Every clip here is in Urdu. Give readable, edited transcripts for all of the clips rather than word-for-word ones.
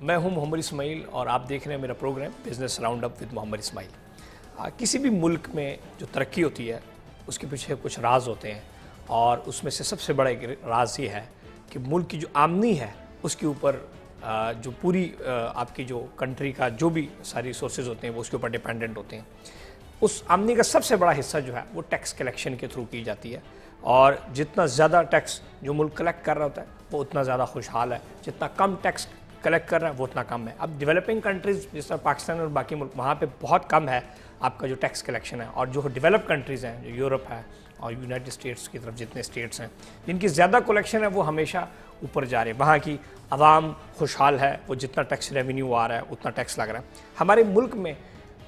میں ہوں محمد اسماعیل اور آپ دیکھ رہے ہیں میرا programme business round up with Muhammad Ismail. کسی بھی ملک میں جو ترقی ہوتی ہے اس کے پیچھے کچھ راز ہوتے ہیں، اور اس میں سے سب سے بڑا ایک راز یہ ہے کہ ملک کی جو آمدنی ہے اس کے اوپر جو پوری آپ کی جو کنٹری کا جو بھی ساری سورسز ہوتے ہیں وہ اس کے اوپر ڈیپینڈنٹ ہوتے ہیں۔ اس آمدنی کا سب سے بڑا حصہ جو ہے وہ ٹیکس کلیکشن کے تھرو کی جاتی ہے، اور جتنا زیادہ ٹیکس جو ملک کلیکٹ کر رہا ہوتا ہے وہ اتنا زیادہ خوشحال ہے، جتنا کم ٹیکس کلیکٹ کر رہا ہے وہ اتنا کم ہے۔ اب ڈیولپنگ کنٹریز جس طرح پاکستان اور باقی ملک، وہاں پہ بہت کم ہے آپ کا جو ٹیکس کلیکشن ہے، اور جو ڈیولپ کنٹریز ہیں، جو یورپ ہے اور یونائٹڈ اسٹیٹس کی طرف جتنے اسٹیٹس ہیں جن کی زیادہ کلیکشن ہے وہ ہمیشہ اوپر جا رہے ہیں، وہاں کی عوام خوشحال ہے، وہ جتنا ٹیکس ریونیو آ رہا ہے اتنا ٹیکس لگ رہا ہے۔ ہمارے ملک میں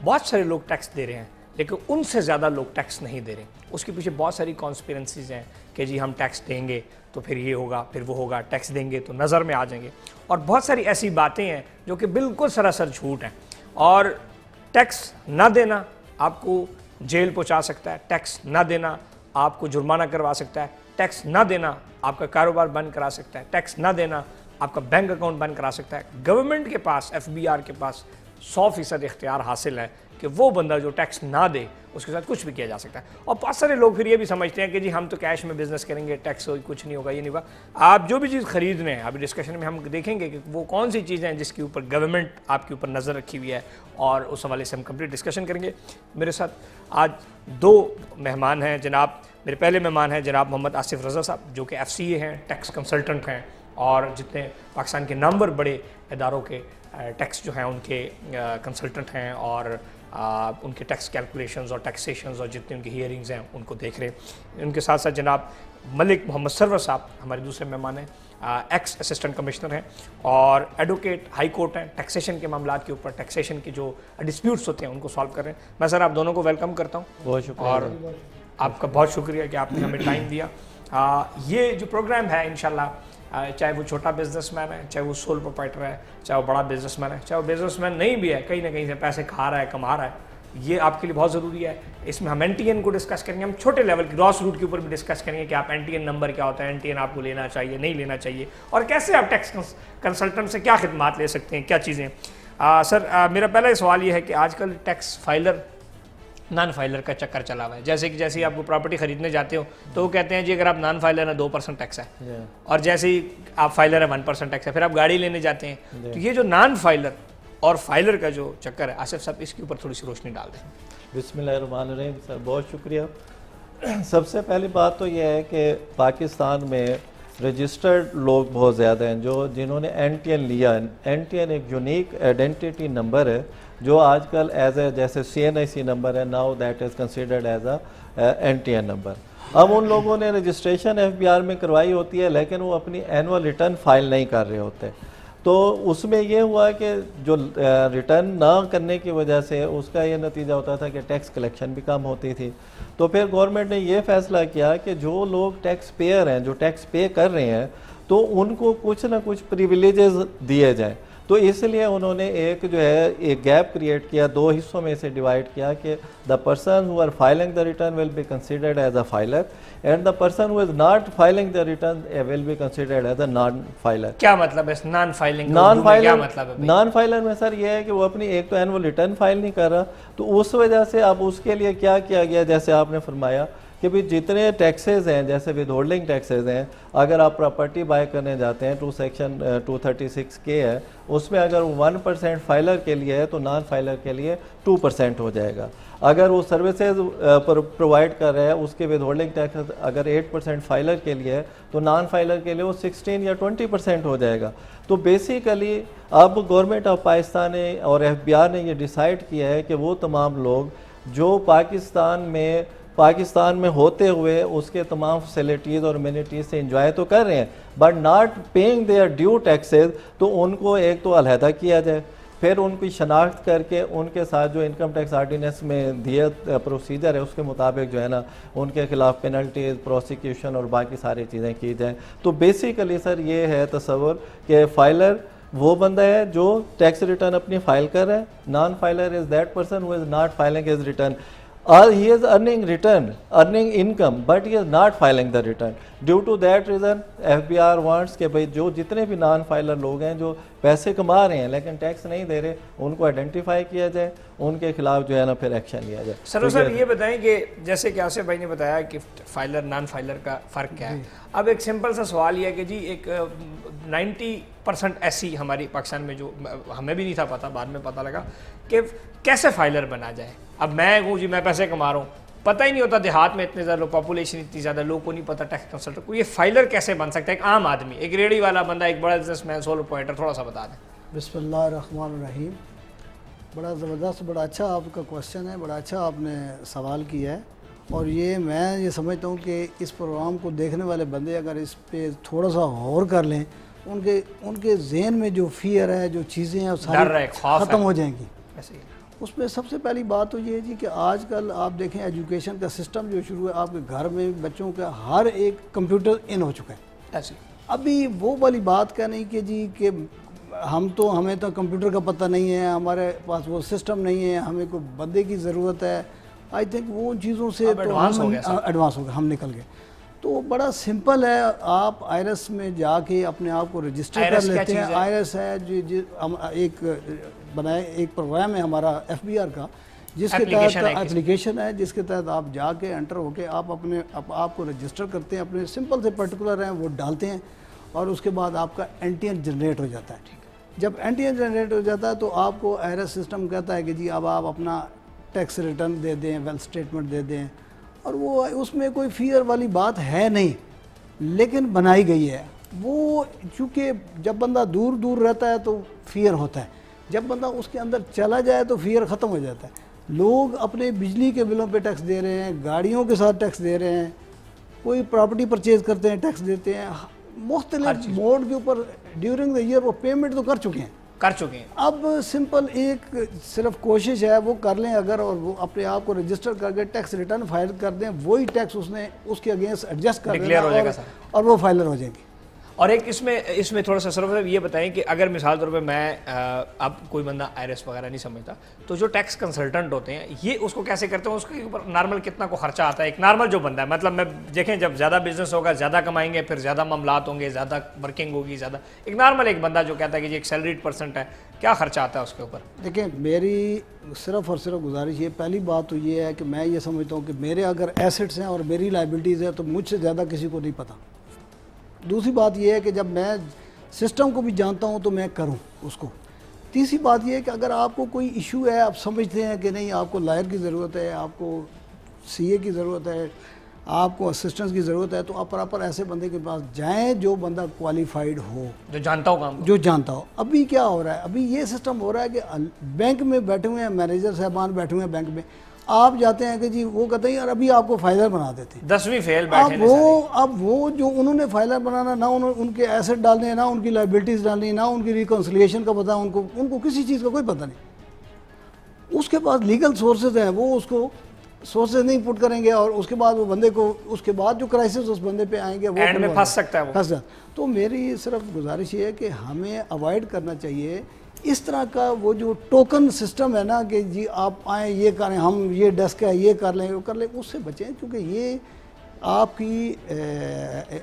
بہت سارے لوگ ٹیکس دے رہے ہیں لیکن ان سے زیادہ لوگ ٹیکس نہیں دے رہے۔ اس کے پیچھے بہت ساری کانسپیرنسیز ہیں کہ جی ہم ٹیکس دیں گے تو پھر یہ ہوگا، پھر وہ ہوگا، ٹیکس دیں گے تو نظر میں آ جائیں گے، اور بہت ساری ایسی باتیں ہیں جو کہ بالکل سراسر جھوٹ ہیں۔ اور ٹیکس نہ دینا آپ کو جیل پہنچا سکتا ہے، ٹیکس نہ دینا آپ کو جرمانہ کروا سکتا ہے، ٹیکس نہ دینا آپ کا کاروبار بند کرا سکتا ہے، ٹیکس نہ دینا آپ کا بینک اکاؤنٹ بند کرا سکتا ہے۔ گورنمنٹ کے پاس، FBR کے پاس 100% اختیار حاصل ہے کہ وہ بندہ جو ٹیکس نہ دے اس کے ساتھ کچھ بھی کیا جا سکتا ہے۔ اور بہت سارے لوگ پھر یہ بھی سمجھتے ہیں کہ جی ہم تو کیش میں بزنس کریں گے، ٹیکس کچھ نہیں ہوگا، یہ نہیں ہوگا۔ آپ جو بھی چیز خرید رہے ہیں، ابھی ڈسکشن میں ہم دیکھیں گے کہ وہ کون سی چیزیں ہیں جس کے اوپر گورنمنٹ آپ کے اوپر نظر رکھی ہوئی ہے، اور اس حوالے سے ہم کمپلیٹ ڈسکشن کریں گے۔ میرے ساتھ آج 2 مہمان ہیں جناب۔ میرے پہلے مہمان ہیں جناب محمد آصف رضا صاحب، جو کہ FCA ہیں، ٹیکس کنسلٹنٹ ہیں، اور جتنے پاکستان کے نامور بڑے اداروں کے ٹیکس جو ہیں ان کے کنسلٹنٹ ہیں، اور ان کے ٹیکس کیلکولیشنز اور ٹیکسیشنز اور جتنے ان کی ہیئرنگز ہیں ان کو دیکھ رہے ہیں۔ ان کے ساتھ ساتھ جناب ملک محمد سرور صاحب ہمارے دوسرے مہمان ہیں، ایکس اسسٹنٹ کمشنر ہیں اور ایڈوکیٹ ہائی کورٹ ہیں، ٹیکسیشن کے معاملات کے اوپر، ٹیکسیشن کے جو ڈسپیوٹس ہوتے ہیں ان کو سالو کر رہے ہیں۔ میں سر آپ دونوں کو ویلکم کرتا ہوں، بہت شکریہ، اور آپ کا بہت شکریہ کہ آپ نے ہمیں ٹائم دیا۔ یہ جو پروگرام ہے انشاءاللہ، چاہے وہ چھوٹا بزنس مین ہے، چاہے وہ سول پروپرائٹر ہے، چاہے وہ بڑا بزنس مین ہے، چاہے وہ بزنس مین نہیں بھی ہے، کہیں نہ کہیں سے پیسے کھا رہا ہے، کما رہا ہے، یہ آپ کے لیے بہت ضروری ہے۔ اس میں ہم NTN کو ڈسکس کریں گے، ہم چھوٹے لیول کی گراس روٹ کے اوپر بھی ڈسکس کریں گے کہ آپ NTN نمبر کیا ہوتا ہے، NTN آپ کو لینا چاہیے نہیں لینا چاہیے، اور کیسے آپ ٹیکس کنسلٹنٹ سے کیا خدمات لے سکتے ہیں، کیا چیزیں۔ سر میرا پہلا سوال یہ ہے کہ آج کل ٹیکس فائلر نان فائلر کا چکر چلا ہوا ہے، جیسے کہ جیسے آپ کو پراپرٹی خریدنے جاتے ہو تو وہ کہتے ہیں جی اگر آپ نان فائلر ہیں 2% ٹیکس ہے، اور جیسے ہی آپ فائلر ہیں 1% ٹیکس ہے، پھر آپ گاڑی لینے جاتے ہیں۔ تو یہ جو نان فائلر اور فائلر کا جو چکر ہے، آصف صاحب اس کے اوپر تھوڑی سی روشنی ڈال دیں۔ بسم اللہ الرحمن الرحیم۔ سر بہت شکریہ۔ سب سے پہلی بات تو یہ ہے کہ پاکستان میں رجسٹرڈ لوگ بہت زیادہ ہیں جنہوں نے NTN لیا ہے۔ NTN ایک یونیک آئیڈینٹی نمبر ہے جو آج کل ایز اے جیسے CNIC نمبر ہے، now that is considered as a NTN number. اب ان لوگوں نے رجسٹریشن FBR میں کروائی ہوتی ہے لیکن وہ اپنی اینول ریٹرن فائل نہیں کر رہے ہوتے، تو اس میں یہ ہوا کہ جو ریٹرن نہ کرنے کی وجہ سے اس کا یہ نتیجہ ہوتا تھا کہ ٹیکس کلیکشن بھی کم ہوتی تھی۔ تو پھر گورنمنٹ نے یہ فیصلہ کیا کہ جو لوگ ٹیکس پیئر ہیں، جو ٹیکس پے کر رہے ہیں، تو ان کو کچھ نہ کچھ پریویلیجز دیے جائیں۔ تو اس لیے انہوں نے ایک جو ہے ایک گیپ کریٹ کیا، 2 حصوں میں سے ڈیوائڈ کیا کہ the person who are filing the return will be considered as a filer and the person who is not filing the return will be considered as a non-filer۔ کیا مطلب ہے نان فائلنگ؟ نان فائلر میں سر یہ ہے کہ وہ اپنی ایک تو اینول ریٹرن فائل نہیں کر رہا، تو اس وجہ سے اب اس کے لیے کیا کیا گیا، جیسے آپ نے فرمایا کہ بھی جتنے ٹیکسز ہیں، جیسے ود ہولڈنگ ٹیکسز ہیں، اگر آپ پراپرٹی بائی کرنے جاتے ہیں تو سیکشن 236K ہے، اس میں اگر 1% فائلر کے لیے ہے تو نان فائلر کے لیے 2% ہو جائے گا۔ اگر وہ سروسز پرووائڈ کر رہا ہے، اس کے ود ہولڈنگ ٹیکس اگر 8% فائلر کے لیے ہے تو نان فائلر کے لیے وہ 16 یا 20% ہو جائے گا۔ تو بیسیکلی اب گورنمنٹ آف پاکستان نے اور FBR نے یہ ڈیسائیڈ کیا ہے کہ وہ تمام لوگ جو پاکستان میں ہوتے ہوئے اس کے تمام فیسلٹیز اور امینٹیز سے انجوائے تو کر رہے ہیں but not paying their due taxes, تو ان کو ایک تو علیحدہ کیا جائے، پھر ان کی شناخت کر کے ان کے ساتھ جو انکم ٹیکس آرڈیننس میں دیا پروسیجر ہے اس کے مطابق جو ہے نا ان کے خلاف پینلٹیز، پروسیکیوشن اور باقی ساری چیزیں کی جائیں۔ تو بیسیکلی سر یہ ہے تصور کہ فائلر وہ بندہ ہے جو ٹیکس ریٹرن اپنی فائل کر رہا ہے، non filer is that person who is not filing his return. He is earning income, but he is not filing the return. Due to that reason FBR wants کہ بھائی جو جتنے بھی نان فائلر لوگ ہیں جو پیسے کما رہے ہیں لیکن ٹیکس نہیں دے رہے ان کو آئیڈینٹیفائی کیا جائے, ان کے خلاف جو ہے نا پھر ایکشن لیا جائے. سر صاحب یہ بتائیں کہ جیسے کہ آصف بھائی نے بتایا کہ فائلر نان فائلر کا فرق کیا ہے. اب ایک سمپل سا سوال یہ ہے کہ جی ایک 90% ایسی ہماری پاکستان میں جو ہمیں بھی نہیں تھا پتہ, بعد میں پتہ لگا کہ کیسے فائلر بنا جائے. اب میں ہوں جی میں پیسے کما رہا ہوں, پتہ ہی نہیں ہوتا دیہات میں اتنے زیادہ پاپولیشن اتنی زیادہ, لوگوں کو نہیں پتہ ٹیکس کنسلٹنٹ کو, یہ فائلر کیسے بن سکتا ہے ایک عام آدمی, ایک ریڑھی والا بندہ, ایک بڑا بزنس مین, سولر پوائنٹر, تھوڑا سا بتا دیں. بسم اللہ الرحمن الرحیم. بڑا زبردست, بڑا اچھا آپ کا کوشچن ہے, بڑا اچھا آپ نے سوال کیا ہے. اور میں یہ سمجھتا ہوں کہ اس پروگرام کو دیکھنے والے بندے اگر اس پہ تھوڑا سا غور کر لیں, ان کے ذہن میں جو فیئر ہے, جو چیزیں ہیں, ساری ختم ہو جائیں گی. اس میں سب سے پہلی بات تو یہ ہے جی کہ آج کل آپ دیکھیں ایجوکیشن کا سسٹم جو شروع ہے, آپ کے گھر میں بچوں کا ہر ایک کمپیوٹر ان ہو چکا ہے. ابھی وہ والی بات کا نہیں کہ جی کہ ہمیں تو کمپیوٹر کا پتہ نہیں ہے, ہمارے پاس وہ سسٹم نہیں ہے, ہمیں کوئی بندے کی ضرورت ہے. آئی تھنک وہ ان چیزوں سے ایڈوانس ہو گیا, ہم نکل گئے. تو بڑا سمپل ہے, آپ آئرس میں جا کے اپنے آپ کو رجسٹر کر لیتے ہیں. آئرس ہے ایک بنائے, ایک پروگرام ہے ہمارا FBR کا, جس کے تحت اپلیکیشن ہے, جس کے تحت آپ جا کے انٹر ہو کے آپ کو رجسٹر کرتے ہیں, اپنے سمپل سے پرٹیکولر ہیں وہ ڈالتے ہیں, اور اس کے بعد آپ کا NTN جنریٹ ہو جاتا ہے. جب NTN جنریٹ ہو جاتا ہے تو آپ کو آئرس سسٹم کہتا ہے کہ جی اب آپ اپنا ٹیکس ریٹرن دے دیں, ویلتھ اسٹیٹمنٹ دے دیں, اور وہ اس میں کوئی فیئر والی بات ہے نہیں, لیکن بنائی گئی ہے. وہ چونکہ جب بندہ دور دور رہتا ہے تو فیئر ہوتا ہے, جب بندہ اس کے اندر چلا جائے تو فیئر ختم ہو جاتا ہے. لوگ اپنے بجلی کے بلوں پہ ٹیکس دے رہے ہیں, گاڑیوں کے ساتھ ٹیکس دے رہے ہیں, کوئی پراپرٹی پرچیز کرتے ہیں ٹیکس دیتے ہیں, مختلف موڈ کے اوپر ڈیورنگ دا ایئر وہ پیمنٹ تو کر چکے ہیں. اب سمپل ایک صرف کوشش ہے وہ کر لیں اگر, اور وہ اپنے آپ کو رجسٹر کر کے ٹیکس ریٹرن فائل کر دیں, وہی ٹیکس اس کے اگینسٹ ایڈجسٹ کر دینا اور وہ فائلر ہو جائیں گے. اور ایک اس میں تھوڑا سا صرف یہ بتائیں کہ اگر مثال طور پہ میں اب کوئی بندہ آئرس وغیرہ نہیں سمجھتا, تو جو ٹیکس کنسلٹنٹ ہوتے ہیں یہ اس کو کیسے کرتے ہیں, اس کے اوپر نارمل کتنا کو خرچہ آتا ہے, ایک نارمل جو بندہ ہے, مطلب میں دیکھیں جب زیادہ بزنس ہوگا زیادہ کمائیں گے, پھر زیادہ معاملات ہوں گے, زیادہ ورکنگ ہوگی, زیادہ ایک نارمل ایک بندہ جو کہتا ہے کہ جی ایک سیلریڈ پرسنٹ ہے, کیا خرچہ آتا ہے اس کے اوپر؟ دیکھیں میری صرف اور صرف گزارش یہ, پہلی بات تو یہ ہے کہ میں یہ سمجھتا ہوں کہ میرے اگر ایسٹس ہیں اور میری لائبلٹیز ہیں تو مجھ سے زیادہ کسی کو نہیں پتہ. دوسری بات یہ ہے کہ جب میں سسٹم کو بھی جانتا ہوں تو میں کروں اس کو. تیسری بات یہ ہے کہ اگر آپ کو کوئی ایشو ہے, آپ سمجھتے ہیں کہ نہیں آپ کو لائر کی ضرورت ہے, آپ کو CA کی ضرورت ہے, آپ کو اسسٹنس کی ضرورت ہے, تو آپ پراپر ایسے بندے کے پاس جائیں جو بندہ کوالیفائڈ ہو, جو جانتا ہو کام, جو جانتا ہو. ابھی کیا ہو رہا ہے, ابھی یہ سسٹم ہو رہا ہے کہ بینک میں بیٹھے ہوئے ہیں, مینیجر صاحبان بیٹھے ہوئے ہیں بینک میں, آپ جاتے ہیں کہ جی وہ کہتے ہیں یار ابھی آپ کو فائلر بنا دیتے ہیں, 10ویں فیل بیٹھے ہیں. اب وہ جو انہوں نے فائلر بنانا, نہ ان کے ایسٹ ڈالنے ہیں, نہ ان کی لائبلٹیز ڈالنی ہے, نہ ان کی ریکنسلیشن کا پتہ, ان کو کسی چیز کا کوئی پتہ نہیں. اس کے پاس لیگل سورسز ہیں, وہ اس کو سورسز نہیں پٹ کریں گے, اور اس کے بعد وہ بندے کو, اس کے بعد جو کرائسس اس بندے پہ آئیں گے وہ اینڈ میں پھنس سکتا ہے وہ. تو میری صرف گزارش یہ ہے کہ ہمیں اوائڈ کرنا چاہیے اس طرح کا وہ جو ٹوکن سسٹم ہے نا کہ جی آپ آئیں یہ کریں, ہم یہ ڈیسک ہے یہ کر لیں وہ کر لیں, اس سے بچیں, کیونکہ یہ آپ کی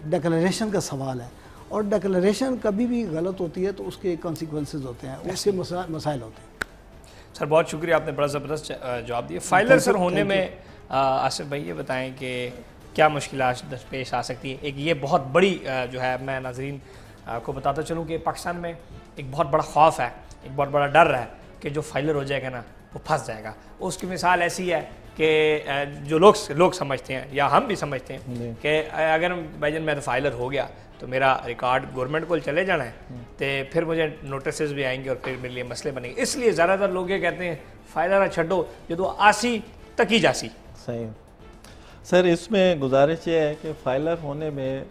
ڈکلریشن کا سوال ہے, اور ڈکلریشن کبھی بھی غلط ہوتی ہے تو اس کے کانسیکوینسز ہوتے ہیں, اس کے مسائل ہوتے ہیں. سر بہت شکریہ, آپ نے بڑا زبردست جواب دیا. فائلر سر ہونے میں آصف بھائی یہ بتائیں کہ کیا مشکلات پیش آ سکتی ہیں؟ ایک یہ بہت بڑی جو ہے, میں ناظرین کو بتاتا چلوں کہ پاکستان میں ایک بہت بڑا خوف ہے, ایک بہت بڑا ڈر ہے کہ جو فائلر ہو جائے گا نا وہ پھنس جائے گا. اس کی مثال ایسی ہے کہ جو لوگ سمجھتے ہیں یا ہم بھی سمجھتے ہیں کہ اگر بھائی جان میں تو فائلر ہو گیا تو میرا ریکارڈ گورنمنٹ کو چلے جانا ہے, تو پھر مجھے نوٹسز بھی آئیں گے اور پھر میرے لیے مسئلے بنیں گے. اس لیے زیادہ تر لوگ یہ کہتے ہیں فائلر چھڈو جو آسی تکی جاسی. صحیح سر, اس میں گزارش یہ ہے کہ فائلر ہونے میں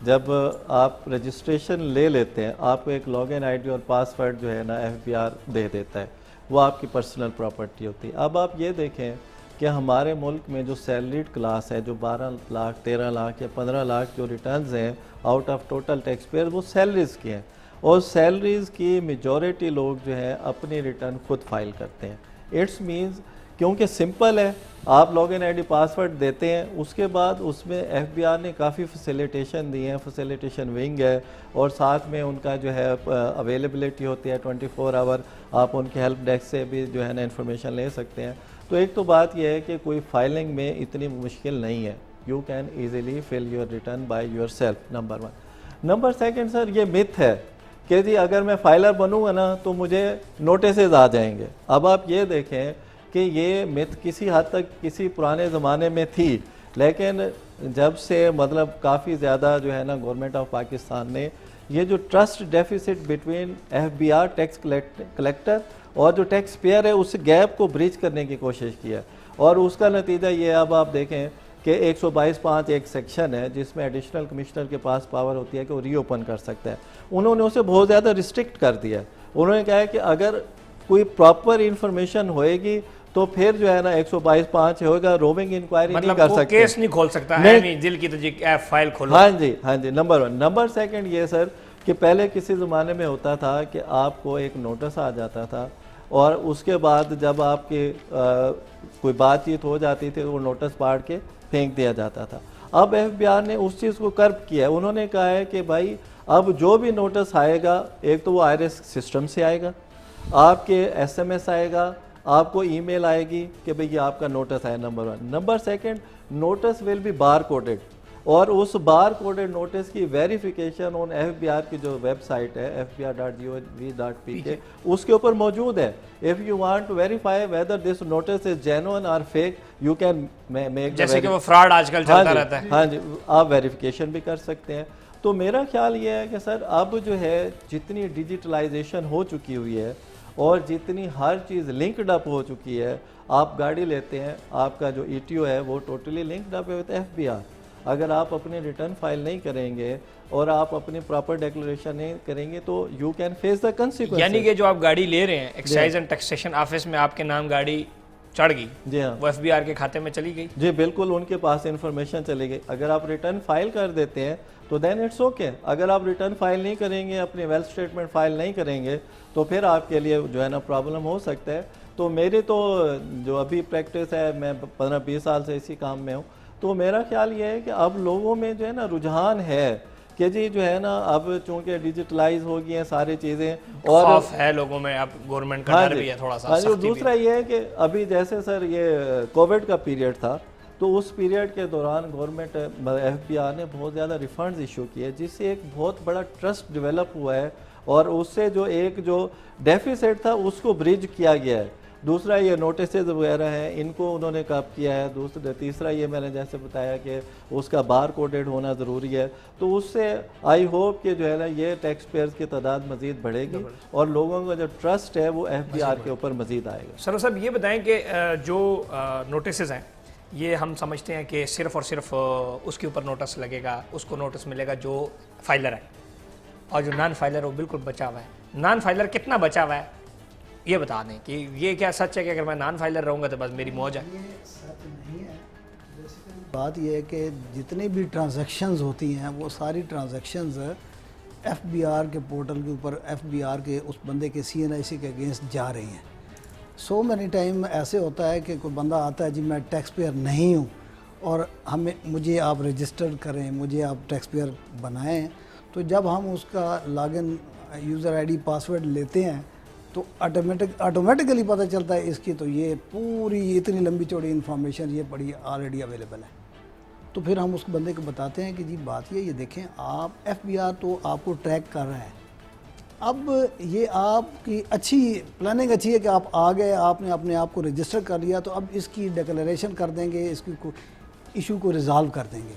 جب آپ رجسٹریشن لے لیتے ہیں, آپ کو ایک لاگ ان ID اور پاس ورڈ جو ہے نا FBR دے دیتا ہے, وہ آپ کی پرسنل پراپرٹی ہوتی ہے. اب آپ یہ دیکھیں کہ ہمارے ملک میں جو سیلریڈ کلاس ہے, جو 12 لاکھ 13 لاکھ یا 15 لاکھ جو ریٹرنز ہیں out of total tax payer, وہ سیلریز کی ہیں, اور سیلریز کی میجورٹی لوگ جو ہیں اپنی ریٹرن خود فائل کرتے ہیں. اٹس مینز کیونکہ سمپل ہے, آپ لاگن آئی ڈی پاسورڈ دیتے ہیں, اس کے بعد اس میں ایف بی آر نے کافی فیسیلیٹیشن دی ہیں, فیسیلیٹیشن ونگ ہے, اور ساتھ میں ان کا جو ہے اویلیبلٹی ہوتی ہے 24 آور, آپ ان کے ہیلپ ڈیسک سے بھی جو ہے نا انفارمیشن لے سکتے ہیں. تو ایک تو بات یہ ہے کہ کوئی فائلنگ میں اتنی مشکل نہیں ہے, you can easily full your return by your self, number 1. Number 2 سر, یہ متھ ہے کہ جی اگر میں فائلر بنوں گا نا تو مجھے نوٹسز آ جائیں گے. اب آپ یہ دیکھیں کہ یہ متھ کسی حد تک کسی پرانے زمانے میں تھی, لیکن جب سے مطلب کافی زیادہ جو ہے نا گورنمنٹ آف پاکستان نے یہ جو trust deficit between F B R tax collector اور جو ٹیکس پیئر ہے, اس گیپ کو بریچ کرنے کی کوشش کی ہے, اور اس کا نتیجہ یہ اب آپ دیکھیں کہ 122(5) ایک سیکشن ہے جس میں ایڈیشنل کمشنر کے پاس پاور ہوتی ہے کہ وہ ری اوپن کر سکتا ہے. انہوں نے اسے بہت زیادہ ریسٹرکٹ کر دیا ہے. انہوں نے کہا ہے کہ اگر کوئی پراپر انفارمیشن ہوئے گی تو پھر جو ہے نا 122(5) ہوگا, روونگ انکوائری نہیں کر سکتے, کیس نہیں کھول سکتا ہے, نہیں دل کی تو جی ایپ فائل کھولو. ہاں جی, نمبر 1. نمبر 2 یہ سر کہ پہلے کسی زمانے میں ہوتا تھا کہ آپ کو ایک نوٹس آ جاتا تھا, اور اس کے بعد جب آپ کی کوئی بات چیت ہو جاتی تھی تو وہ نوٹس پاڑ کے پھینک دیا جاتا تھا. اب ایف بی آر نے اس چیز کو کرب کیا ہے. انہوں نے کہا ہے کہ بھائی اب جو بھی نوٹس آئے گا, ایک تو وہ آئرس سسٹم سے آئے گا, آپ کے ایس ایم ایس آئے گا, آپ کو ای میل آئے گی کہ بھئی یہ آپ کا نوٹس آیا, number 1. Number 2, notice will be barcoded, اور اس بار کوڈڈ نوٹس کی verification on F B R کی جو ویب سائٹ ہے fbr.gov.pk اس کے اوپر موجود ہے. If you want to verify whether this notice is genuine or fake, you can make جیسے کہ وہ فراڈ آج کل چلتا رہتا ہے. ہاں جی, آپ ویریفیکیشن بھی کر سکتے ہیں. تو میرا خیال یہ ہے کہ سر اب جو ہے جتنی ڈیجیٹلائزیشن ہو چکی ہوئی ہے اور جتنی ہر چیز لنکڈ اپ ہو چکی ہے, آپ گاڑی لیتے ہیں, آپ کا جو ای ٹی او ہے وہ ٹوٹلی لنکڈ اپ ہے وتھ ایف بی آر. اگر آپ اپنی ریٹرن فائل نہیں کریں گے اور آپ اپنی پراپر ڈیکلریشن نہیں کریں گے تو you can face the consequence. یعنی کہ جو آپ گاڑی لے رہے ہیں, ایکسائز اینڈ ٹیکسیشن آفس میں آپ کے نام گاڑی چڑھ گئی, جی ہاں, وہ ایف بی آر کے کھاتے میں چلی گئی. جی بالکل, ان کے پاس انفارمیشن چلے گئی. اگر آپ ریٹرن فائل کر دیتے ہیں تو دین اٹس اوکے. اگر آپ ریٹرن فائل نہیں کریں گے, اپنی ویلتھ اسٹیٹمنٹ فائل نہیں کریں گے, تو پھر آپ کے لیے جو ہے نا پرابلم ہو سکتا ہے. تو میری تو جو ابھی پریکٹس ہے, میں 15-20 سال سے اسی کام میں ہوں, تو میرا خیال یہ ہے کہ اب لوگوں میں جو ہے نا رجحان ہے کہ جی جو ہے نا اب چونکہ ڈیجیٹلائز ہو گئی ہیں ساری چیزیں, اور خوف ہے لوگوں میں, اب گورنمنٹ کا ڈر بھی ہے تھوڑا سا. دوسرا یہ ہے کہ ابھی جیسے سر یہ کووڈ کا پیریڈ تھا, تو اس پیریڈ کے دوران گورنمنٹ ایف بی آر نے بہت زیادہ ریفنڈز ایشو کیے, جس سے ایک بہت بڑا ٹرسٹ ڈیولپ ہوا ہے, اور اس سے جو ایک جو ڈیفیسٹ تھا اس کو بریج کیا گیا ہے. دوسرا یہ نوٹسز وغیرہ ہیں, ان کو انہوں نے کب کیا ہے. تیسرا یہ میں نے جیسے بتایا کہ اس کا بار کوڈڈ ہونا ضروری ہے. تو اس سے آئی ہوپ کہ جو ہے نا یہ ٹیکس پیئرز کی تعداد مزید بڑھے گی, اور لوگوں کا جو ٹرسٹ ہے وہ ایف بی آر کے اوپر مزید آئے گا. سر صاحب یہ بتائیں کہ جو نوٹسز ہیں یہ ہم سمجھتے ہیں کہ صرف اور صرف اس کے اوپر نوٹس لگے گا, اس کو نوٹس ملے گا جو فائلر ہے, اور جو نان فائلر وہ بالکل بچا ہوا ہے. نان فائلر کتنا بچا ہوا ہے یہ بتا دیں کہ یہ کیا سچ ہے کہ اگر میں نان فائلر رہوں گا تو بس میری موج ہے؟ یہ سچ نہیں ہے. بات یہ ہے کہ جتنی بھی ٹرانزیکشنز ہوتی ہیں وہ ساری ٹرانزیکشنز ایف بی آر کے پورٹل کے اوپر ایف بی آر کے اس بندے کے سی این آئی سی کے اگینسٹ جا رہی ہیں. سو مینی ٹائم ایسے ہوتا ہے کہ کوئی بندہ آتا ہے جی میں ٹیکس پیئر نہیں ہوں اور مجھے آپ رجسٹر کریں, مجھے آپ ٹیکس پیئر بنائیں. تو جب ہم اس کا log in user I D password لیتے ہیں تو آٹومیٹکلی پتہ چلتا ہے اس کی تو یہ پوری اتنی لمبی چوڑی انفارمیشن یہ پڑی آلریڈی اویلیبل ہے. تو پھر ہم اس بندے کو بتاتے ہیں کہ جی بات یہ دیکھیں آپ ایف بی آر تو آپ کو ٹریک کر رہے ہیں, اب یہ آپ کی اچھی پلاننگ اچھی ہے کہ آپ آ گئے, آپ نے اپنے آپ کو رجسٹر کر لیا, تو اب اس کی ڈیکلیریشن کر دیں گے, اس کی ایشو کو ریزالو کر دیں گے.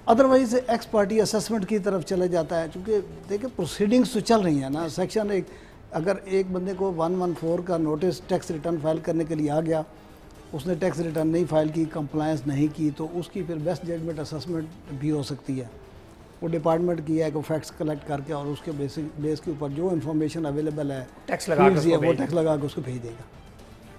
ادروائز ایکس پارٹی اسسمنٹ کی طرف چلے جاتا ہے, چونکہ دیکھیں پروسیڈنگس تو چل رہی ہیں نا. سیکشن ایک اگر ایک بندے کو 114 کا نوٹس ٹیکس ریٹرن فائل کرنے کے لیے آ گیا, اس نے ٹیکس ریٹرن نہیں فائل کی, کمپلائنس نہیں کی, تو اس کی پھر بیسٹ ججمنٹ اسسمنٹ بھی ہو سکتی ہے. وہ ڈپارٹمنٹ کی ہے کہ فیکٹس کلیکٹ کر کے اور اس کے بیس کے اوپر جو انفارمیشن اویلیبل ہے ٹیکس لگا کے وہ ٹیکس لگا کے اس کو بھیج دے گا.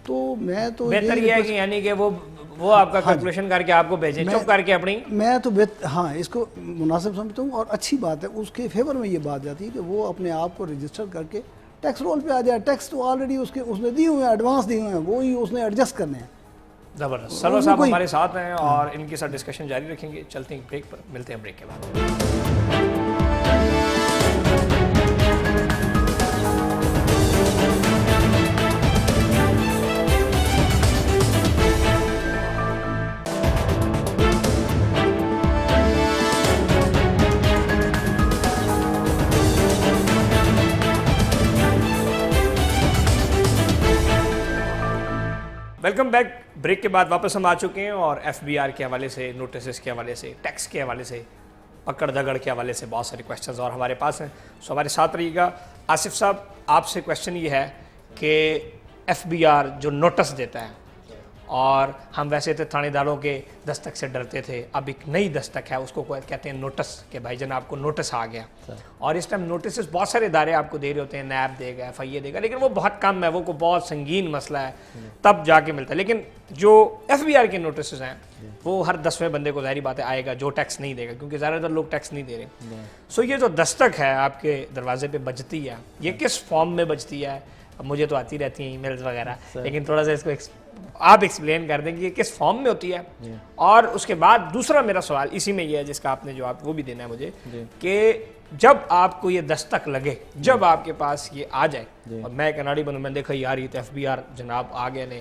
تو میں تو بہتر یہ ہے کہ یعنی کہ وہ آپ کا کیلکولیشن کر کے آپ کو بھیجیں, چپ کر کے اپنی, میں تو ہاں اس کو مناسب سمجھتا ہوں, اور اچھی بات ہے. اس کے فیور میں یہ بات جاتی ہے کہ وہ اپنے آپ کو رجسٹر کر کے ٹیکس رول پہ آ جائے. ٹیکس تو آلریڈی اس نے دیے ہوئے ہیں, ایڈوانس دیے ہوئے ہیں, وہی اس نے ایڈجسٹ کرنے ہیں. زبردست. سلوا صاحب ہمارے ساتھ ہیں اور ان کے ساتھ ڈسکشن جاری رکھیں گے. چلتے ہیں بریک پر, ملتے ہیں بریک کے بعد. Welcome back. بریک کے بعد واپس ہم آ چکے ہیں اور ایف بی آر کے حوالے سے, نوٹسز کے حوالے سے, ٹیکس کے حوالے سے, پکڑ دگڑ کے حوالے سے بہت سارے کویشچنز اور ہمارے پاس ہیں. سو ہمارے ساتھ رہیے گا. آصف صاحب, آپ سے کویشچن یہ ہے کہ ایف بی آر جو نوٹس دیتا ہے, اور ہم ویسے تھے تھانے داروں کے دستک سے ڈرتے تھے, اب ایک نئی دستک ہے, اس کو کہتے ہیں نوٹس, کہ بھائی جان آپ کو نوٹس آ گیا. اور اس ٹائم نوٹسز بہت سارے ادارے آپ کو دے رہے ہوتے ہیں, نیب دے گا, ایف آئی اے دے گا, لیکن وہ بہت کم ہے, وہ کو بہت سنگین مسئلہ ہے, تب جا کے ملتا ہے. لیکن جو ایف بی آر کے نوٹسز ہیں وہ ہر 10ویں بندے کو ظاہری بات ہے آئے گا جو ٹیکس نہیں دے گا, کیونکہ زیادہ تر لوگ ٹیکس نہیں دے رہے. سو یہ جو دستک ہے آپ کے دروازے پہ بجتی ہے, یہ کس فارم میں بجتی ہے؟ مجھے تو آتی رہتی ہیں ای میلز وغیرہ, لیکن تھوڑا سا اس کو آپ ایکسپلین کر دیں کہ یہ کس فارم میں ہوتی ہے. اور اس کے بعد دوسرا میرا سوال اسی میں یہ ہے, جس کا آپ نے جواب وہ بھی دینا ہے مجھے, کہ جب آپ کو یہ دستک لگے, جب آپ کے پاس یہ آ جائے, اور میں کناڈی بنوں, میں دیکھا یار یہ تو ایف بی آر جناب آ گئے نے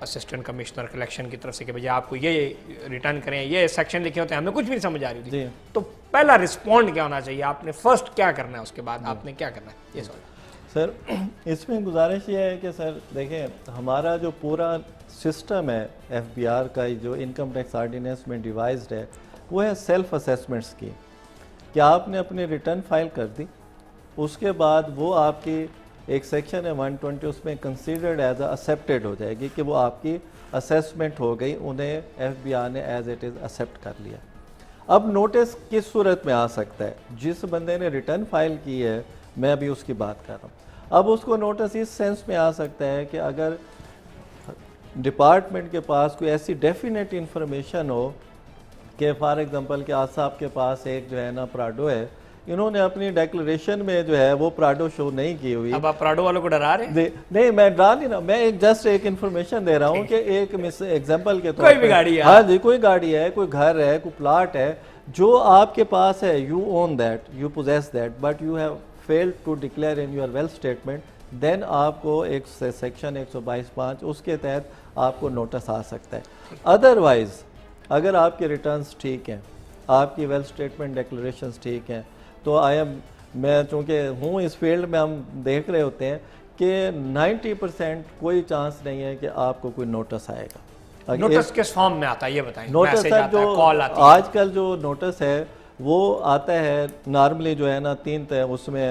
اسسٹنٹ کمشنر کلیکشن کی طرف سے کہ بھائی آپ کو یہ ریٹرن کریں, یہ سیکشن لکھے ہوتے ہیں, ہمیں کچھ بھی نہیں سمجھ آ رہی ہوتی, تو پہلا رسپونڈ کیا ہونا چاہیے؟ آپ نے فرسٹ کیا کرنا ہے, اس کے بعد آپ نے کیا کرنا ہے؟ یہ سوال سر. اس میں گزارش یہ ہے کہ سر دیکھیں, ہمارا جو پورا سسٹم ہے ایف بی آر کا, جو انکم ٹیکس آرڈیننس میں ڈیوائزڈ ہے, وہ ہے سیلف اسیسمنٹس کی, کہ آپ نے اپنی ریٹرن فائل کر دی, اس کے بعد وہ آپ کی ایک سیکشن ہے 120, اس میں کنسیڈرڈ ایز ایکسیپٹیڈ ہو جائے گی کہ وہ آپ کی اسیسمنٹ ہو گئی, انہیں ایف بی آر نے ایز اٹ از ایکسیپٹ کر لیا. اب نوٹس کس صورت میں آ سکتا ہے؟ جس بندے نے ریٹرن فائل کی ہے, میں ابھی اس کی بات کر رہا ہوں, اب اس کو نوٹس اس سینس میں آ سکتا ہے کہ اگر ڈپارٹمنٹ کے پاس کوئی ایسی ڈیفینیٹ انفارمیشن ہو کہ فار ایگزامپل کہ آج صاحب کے پاس ایک جو ہے نا پراڈو ہے, انہوں نے اپنی ڈیکلریشن میں جو ہے وہ پراڈو شو نہیں کی ہوئی. اب آپ پراڈو والوں کو ڈرا رہے ہیں؟ نہیں, میں ڈرا نہیں رہا, میں ایک جسٹ ایک انفارمیشن دے رہا ہوں کہ ایک ایگزامپل کے طور کوئی بھی گاڑی ہے, ہاں جی, کوئی گاڑی ہے, کوئی گھر ہے, کوئی پلاٹ ہے جو آپ کے پاس ہے, you own that, you possess that, but you have failed to declare in your wealth statement, then آپ کو ایک سیکشن 122(5) اس کے تحت آپ کو نوٹس آ سکتا ہے. ادروائز اگر آپ کے ریٹرنز ٹھیک ہیں, آپ کی ویلتھ اسٹیٹمنٹ ڈیکلریشنز ٹھیک ہیں, تو میں چونکہ ہوں اس فیلڈ میں, ہم دیکھ رہے ہوتے ہیں کہ 90% کوئی چانس نہیں ہے کہ آپ کو کوئی نوٹس آئے گا. نوٹس کس فارم میں آتا ہے یہ بتائیں؟ نوٹس جو آج کل جو نوٹس ہے وہ آتا ہے نارملی جو ہے نا 3 اس میں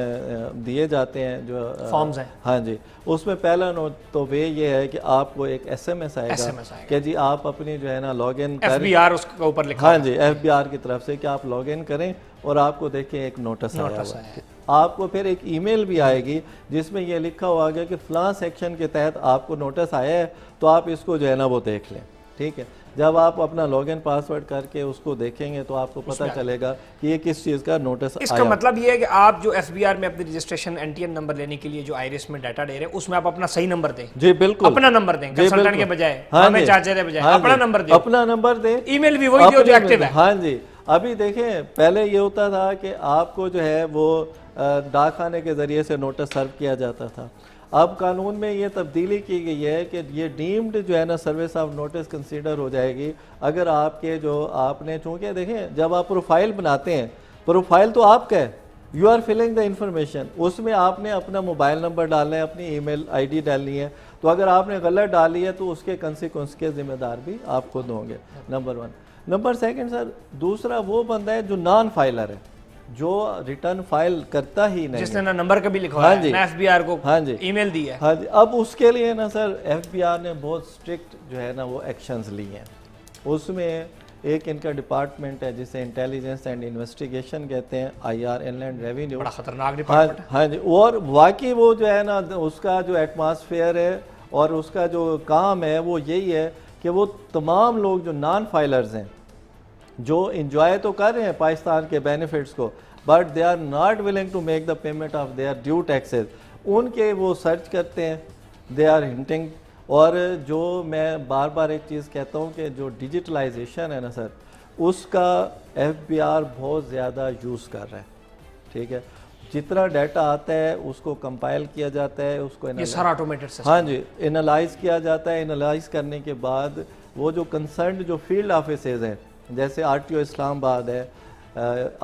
دیے جاتے ہیں جو فارمز ہیں. ہاں جی, اس میں پہلا تو وہ یہ ہے کہ آپ کو ایک ایس ایم ایس آئے گا کہ جی آپ اپنی جو ہے نا log in F B R اس کے اوپر لکھا, ہاں جی, ایف بی آر کی طرف سے کہ آپ لاگ ان کریں, اور آپ کو دیکھیں ایک نوٹس آیا ہوا ہے. آپ کو پھر ایک ای میل بھی آئے گی جس میں یہ لکھا ہوا گیا کہ فلاں سیکشن کے تحت آپ کو نوٹس آیا ہے, تو آپ اس کو جو ہے نا وہ دیکھ لیں. ٹھیک ہے, جب آپ اپنا لاگ ان پاسورڈ کر کے اس کو دیکھیں گے تو آپ کو پتہ چلے گا کہ یہ کس چیز کا نوٹس آیا. اس کا مطلب یہ ہے کہ آپ جو ایف بی آر میں اپنی registration N T N number لینے کے لیے جو آئرس میں ڈیٹا دے رہے ہیں, اس میں آپ اپنا صحیح نمبر دیں. جی بالکل, اپنا نمبر دیں, کنسلٹنٹ کے بجائے, ہمیں چارجر کے بجائے اپنا نمبر دیں, اپنا نمبر دیں, ای میل بھی وہی دیو جو ایکٹیو ہے. ہاں جی, ابھی دیکھیں پہلے یہ ہوتا تھا کہ آپ کو جو ہے وہ ڈاک خانے کے ذریعے سے نوٹس سرو کیا جاتا تھا. اب قانون میں یہ تبدیلی کی گئی ہے کہ یہ ڈیمڈ جو ہے نا سروس آف نوٹس کنسیڈر ہو جائے گی اگر آپ کے جو آپ نے, چونکہ دیکھیں جب آپ پروفائل بناتے ہیں, پروفائل تو آپ کا ہے, you are filling the information, اس میں آپ نے اپنا موبائل نمبر ڈالنا ہے, اپنی ای میل آئی ڈی ڈالنی ہے, تو اگر آپ نے غلط ڈالی ہے تو اس کے کنسیکوینس کے ذمہ دار بھی آپ خود ہوں گے. نمبر 1. نمبر 2 سر, دوسرا وہ بندہ ہے جو نان فائلر ہے, جو ریٹرن فائل کرتا ہی نہیں, جس نے نہ نمبر کبھی لکھوایا ہے, نہ ایف بی آر کو ای میل دی ہے. ہاں جی, اب اس کے لیے نا سر ایف بی آر نے بہت اسٹرکٹ جو ہے نا وہ ایکشنز لی ہیں. اس میں ایک ان کا ڈپارٹمنٹ ہے جسے انٹیلیجنس اینڈ انویسٹیگیشن کہتے ہیں, I R inland revenue, بڑا خطرناک ڈپارٹمنٹ ہے. ہاں جی, اور واقعی وہ جو ہے نا اس کا جو ایٹماسفیئر ہے اور اس کا جو کام ہے وہ یہی ہے کہ وہ تمام لوگ جو نان فائلرز ہیں, جو انجوائے تو کر رہے ہیں پاکستان کے بینیفٹس کو, but they are not willing to make the payment of their due taxes, ان کے وہ سرچ کرتے ہیں, دے آر ہنٹنگ, اور جو میں بار بار ایک چیز کہتا ہوں کہ جو ڈیجیٹلائزیشن ہے نا سر، اس کا FBR بہت زیادہ یوز کر رہا ہے، ٹھیک ہے. جتنا ڈیٹا آتا ہے اس کو کمپائل کیا جاتا ہے، اس کو یہ سارا آٹومیٹڈ سسٹم. ہاں جی انالائز کیا جاتا ہے. انالائز کرنے کے بعد وہ جو کنسرنڈ جو فیلڈ آفیسز ہیں، جیسے RTO اسلام آباد ہے،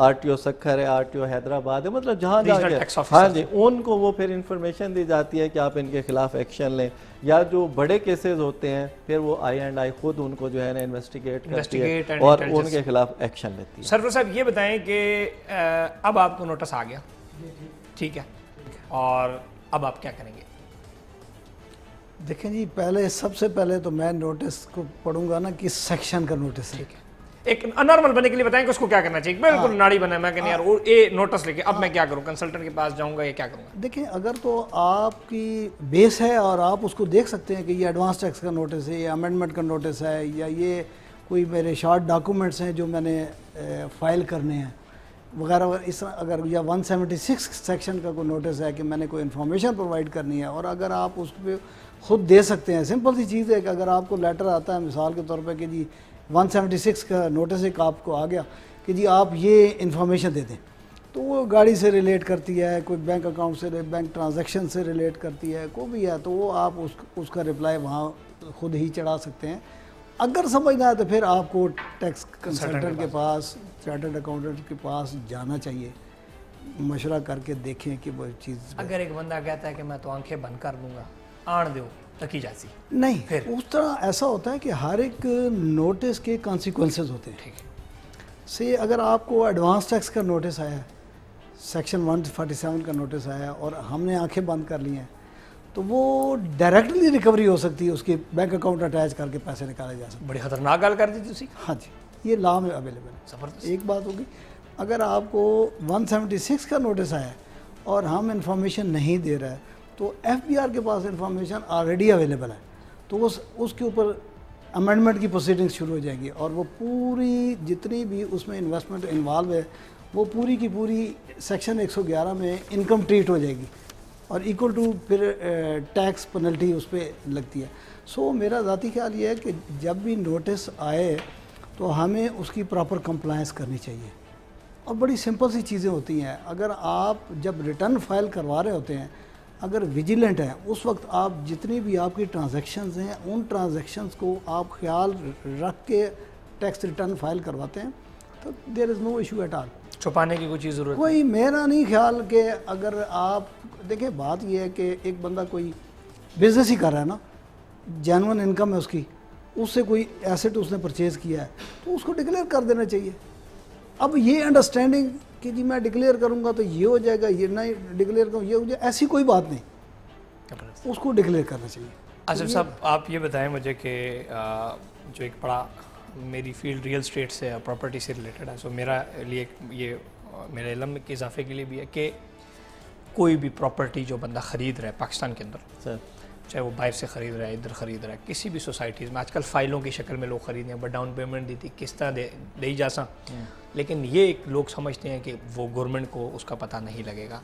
RTO سکھر ہے، RTO حیدرآباد ہے، مطلب جہاں جا کے ہاں جی ان کو وہ پھر انفارمیشن دی جاتی ہے کہ آپ ان کے خلاف ایکشن لیں. یا جو بڑے کیسز ہوتے ہیں پھر وہ I&I خود ان کو جو ہے نا انویسٹیگیٹ کرتی ہے اور ان کے خلاف ایکشن لیتی ہے. سرور صاحب یہ بتائیں کہ اب آپ کو نوٹس آ گیا، ٹھیک ہے، اور اب آپ کیا کریں گے؟ دیکھیں جی، پہلے سب سے پہلے تو میں نوٹس کو پڑھوں گا نا کس سیکشن کا نوٹس ہے. ٹھیک ہے، ایک نارمل بنے کے لیے بتائیں کہ اس کو کیا کرنا چاہیے. بالکل ناڑی بنا ہے، میں کہنے یار اے نوٹس لے کے اب میں کیا کروں، کنسلٹنٹ کے پاس جاؤں گا یا کیا کروں گا؟ دیکھیں اگر تو آپ کی بیس ہے اور آپ اس کو دیکھ سکتے ہیں کہ یہ ایڈوانس ٹیکس کا نوٹس ہے، یہ امینڈمنٹ کا نوٹس ہے، یا یہ کوئی میرے شارٹ ڈاکومنٹس ہیں جو میں نے فائل کرنے ہیں وغیرہ اس طرح، اگر یا 176 سیکشن کا کوئی نوٹس ہے کہ میں نے کوئی انفارمیشن پرووائڈ کرنی ہے، اور اگر آپ اس پہ خود دے سکتے ہیں. سمپل سی چیز ہے کہ اگر آپ کو لیٹر آتا ہے مثال کے طور پہ کہ جی 176 کا نوٹس ایک آپ کو آ گیا کہ جی آپ یہ انفارمیشن دے دیں، تو وہ گاڑی سے ریلیٹ کرتی ہے، کوئی بینک اکاؤنٹ سے، بینک ٹرانزیکشن سے ریلیٹ کرتی ہے، کوئی بھی ہے، تو وہ آپ اس کا رپلائی وہاں خود ہی چڑھا سکتے ہیں. اگر سمجھنا ہے تو پھر آپ کو ٹیکس کنسلٹنٹ کے پاس، چارٹرڈ اکاؤنٹنٹ کے پاس جانا چاہیے، مشورہ کر کے دیکھیں کہ وہ چیز. اگر ایک بندہ کہتا ہے کہ میں تو آنکھیں بند کر دوں گا، آن دیو تکی جاسی، نہیں، اس طرح ایسا ہوتا ہے کہ ہر ایک نوٹس کے کانسیکوینسز ہوتے ہیں. ٹھیک ہے، سے اگر آپ کو ایڈوانس ٹیکس کا نوٹس آیا ہے، سیکشن 147 کا نوٹس آیا اور ہم نے آنکھیں بند کر لی ہیں، تو وہ ڈائریکٹلی ریکوری ہو سکتی ہے، اس کے بینک اکاؤنٹ اٹیچ کر کے پیسے نکالے جا سکتے بڑی خطرناک گل کر دی تھی. ہاں جی، یہ لا میں اویلیبل ہے. زبردست. ایک بات ہوگی، اگر آپ کو 176 کا نوٹس آیا ہے اور ہم انفارمیشن نہیں دے رہا ہے، تو FBR کے پاس انفارمیشن آلریڈی اویلیبل ہے، تو اس کے اوپر امینڈمنٹ کی پروسیڈنگز شروع ہو جائیں گی، اور وہ پوری جتنی بھی اس میں انویسٹمنٹ انوالو ہے وہ پوری کی پوری سیکشن 111 میں انکم ٹریٹ ہو جائے گی، اور ایکول ٹو پھر ٹیکس پنلٹی اس پہ لگتی ہے. سو میرا ذاتی خیال یہ ہے کہ جب بھی نوٹس آئے تو ہمیں اس کی پراپر کمپلائنس کرنی چاہیے، اور بڑی سمپل سی چیزیں ہوتی ہیں. اگر آپ جب ریٹرن فائل کروا رہے ہوتے ہیں، اگر ویجیلنٹ ہیں، اس وقت آپ جتنی بھی آپ کی ٹرانزیکشنز ہیں ان ٹرانزیکشنز کو آپ خیال رکھ کے ٹیکس ریٹرن فائل کرواتے ہیں، تو دیر از نو ایشو ایٹ آل. چھپانے کی کوئی چیز ضرورت کوئی میرا نہیں خیال کہ اگر آپ دیکھیں، بات یہ ہے کہ ایک بندہ کوئی بزنس ہی کر رہا ہے نا، جینون انکم ہے اس سے کوئی ایسٹ اس نے پرچیز کیا ہے، تو اس کو ڈکلیئر کر دینا چاہیے. اب یہ انڈرسٹینڈنگ کہ جی میں ڈکلیئر کروں گا تو یہ ہو جائے گا، یہ نہیں ڈکلیئر کروں یہ ہو جائے، ایسی کوئی بات نہیں، اس کو ڈکلیئر کرنا چاہیے. آصف صاحب آپ یہ بتائیں مجھے کہ جو ایک بڑا میری فیلڈ ریئل اسٹیٹ سے پراپرٹی سے ریلیٹڈ ہے، سو میرا لیے یہ میرے علم کے اضافے کے لیے بھی ہے کہ کوئی بھی پراپرٹی جو بندہ خرید رہا ہے پاکستان کے اندر، چاہے وہ باہر سے خرید رہا ہے، ادھر خرید رہا ہے، کسی بھی سوسائٹیز میں آج کل فائلوں کی شکل میں لوگ خریدیں ہیں، بٹ ڈاؤن پیمنٹ دی تھی کس طرح دے جا سا، لیکن یہ ایک لوگ سمجھتے ہیں کہ وہ گورنمنٹ کو اس کا پتہ نہیں لگے گا.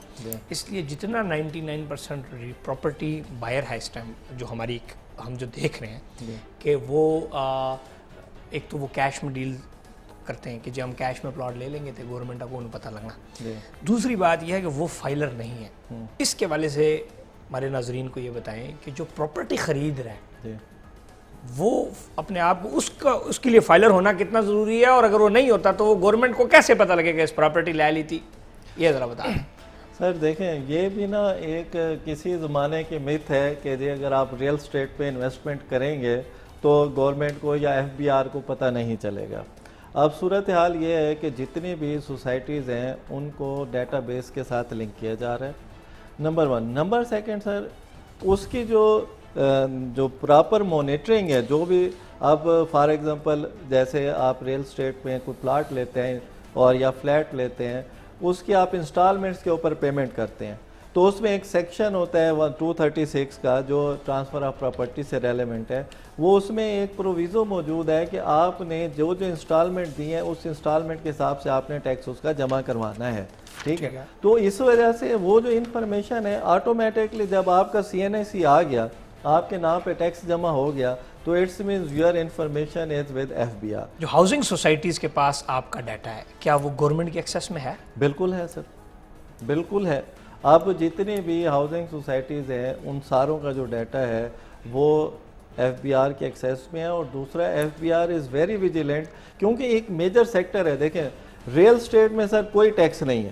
اس لیے جتنا 99% پراپرٹی بائر ہے اس ٹائم جو ہماری ہم جو دیکھ رہے ہیں کہ وہ ایک تو وہ کیش میں ڈیل کرتے ہیں کہ جب ہم کیش میں پلاٹ لے لیں گے تو گورنمنٹ کو انہیں پتہ لگنا. دوسری بات یہ ہے کہ وہ فائلر نہیں ہے. اس کے والے سے ہمارے ناظرین کو یہ بتائیں کہ جو پراپرٹی خرید رہا ہے وہ اپنے آپ کو اس کے لیے فائلر ہونا کتنا ضروری ہے، اور اگر وہ نہیں ہوتا تو وہ گورنمنٹ کو کیسے پتہ لگے گا اس پراپرٹی لے لی تھی؟ یہ ذرا بتائیں. سر دیکھیں، یہ بھی نا ایک کسی زمانے کی مت ہے کہ جی اگر آپ ریئل اسٹیٹ پہ انویسٹمنٹ کریں گے تو گورنمنٹ کو یا FBR کو پتہ نہیں چلے گا. اب صورتحال یہ ہے کہ جتنی بھی سوسائٹیز ہیں ان کو ڈیٹا بیس کے ساتھ لنک کیا جا رہا ہے، نمبر 1. نمبر 2 سر، اس کی جو پراپر مانیٹرنگ ہے، جو بھی اب فار ایگزامپل جیسے آپ ریئل اسٹیٹ میں کوئی پلاٹ لیتے ہیں اور یا فلیٹ لیتے ہیں، اس کی آپ انسٹالمنٹس کے اوپر پیمنٹ کرتے ہیں، تو اس میں ایک سیکشن ہوتا ہے 236 کا جو ٹرانسفر آف پراپرٹی سے ریلیونٹ ہے. وہ اس میں ایک پروویزو موجود ہے کہ آپ نے جو انسٹالمنٹ دی ہیں اس انسٹالمنٹ کے حساب سے آپ نے ٹیکس اس کا جمع کروانا ہے. ٹھیک ہے، تو اس وجہ سے وہ جو انفارمیشن ہے آٹومیٹکلی جب آپ کا CNIC آ گیا آپ کے نام پہ ٹیکس جمع ہو گیا تو it's means your information is with FBR. جو ہاؤسنگ سوسائٹیز کے پاس آپ کا ڈیٹا ہے کیا وہ گورنمنٹ کے ایکسیس میں ہے؟ بالکل ہے سر, بالکل ہے. اب جتنی بھی ہاؤسنگ سوسائٹیز ہیں ان ساروں کا جو ڈیٹا ہے وہ FBR کے ایکسیس میں ہے. اور دوسرا FBR از ویری ویجیلنٹ کیونکہ ایک میجر سیکٹر ہے. دیکھیں ریئل اسٹیٹ میں سر کوئی ٹیکس نہیں ہے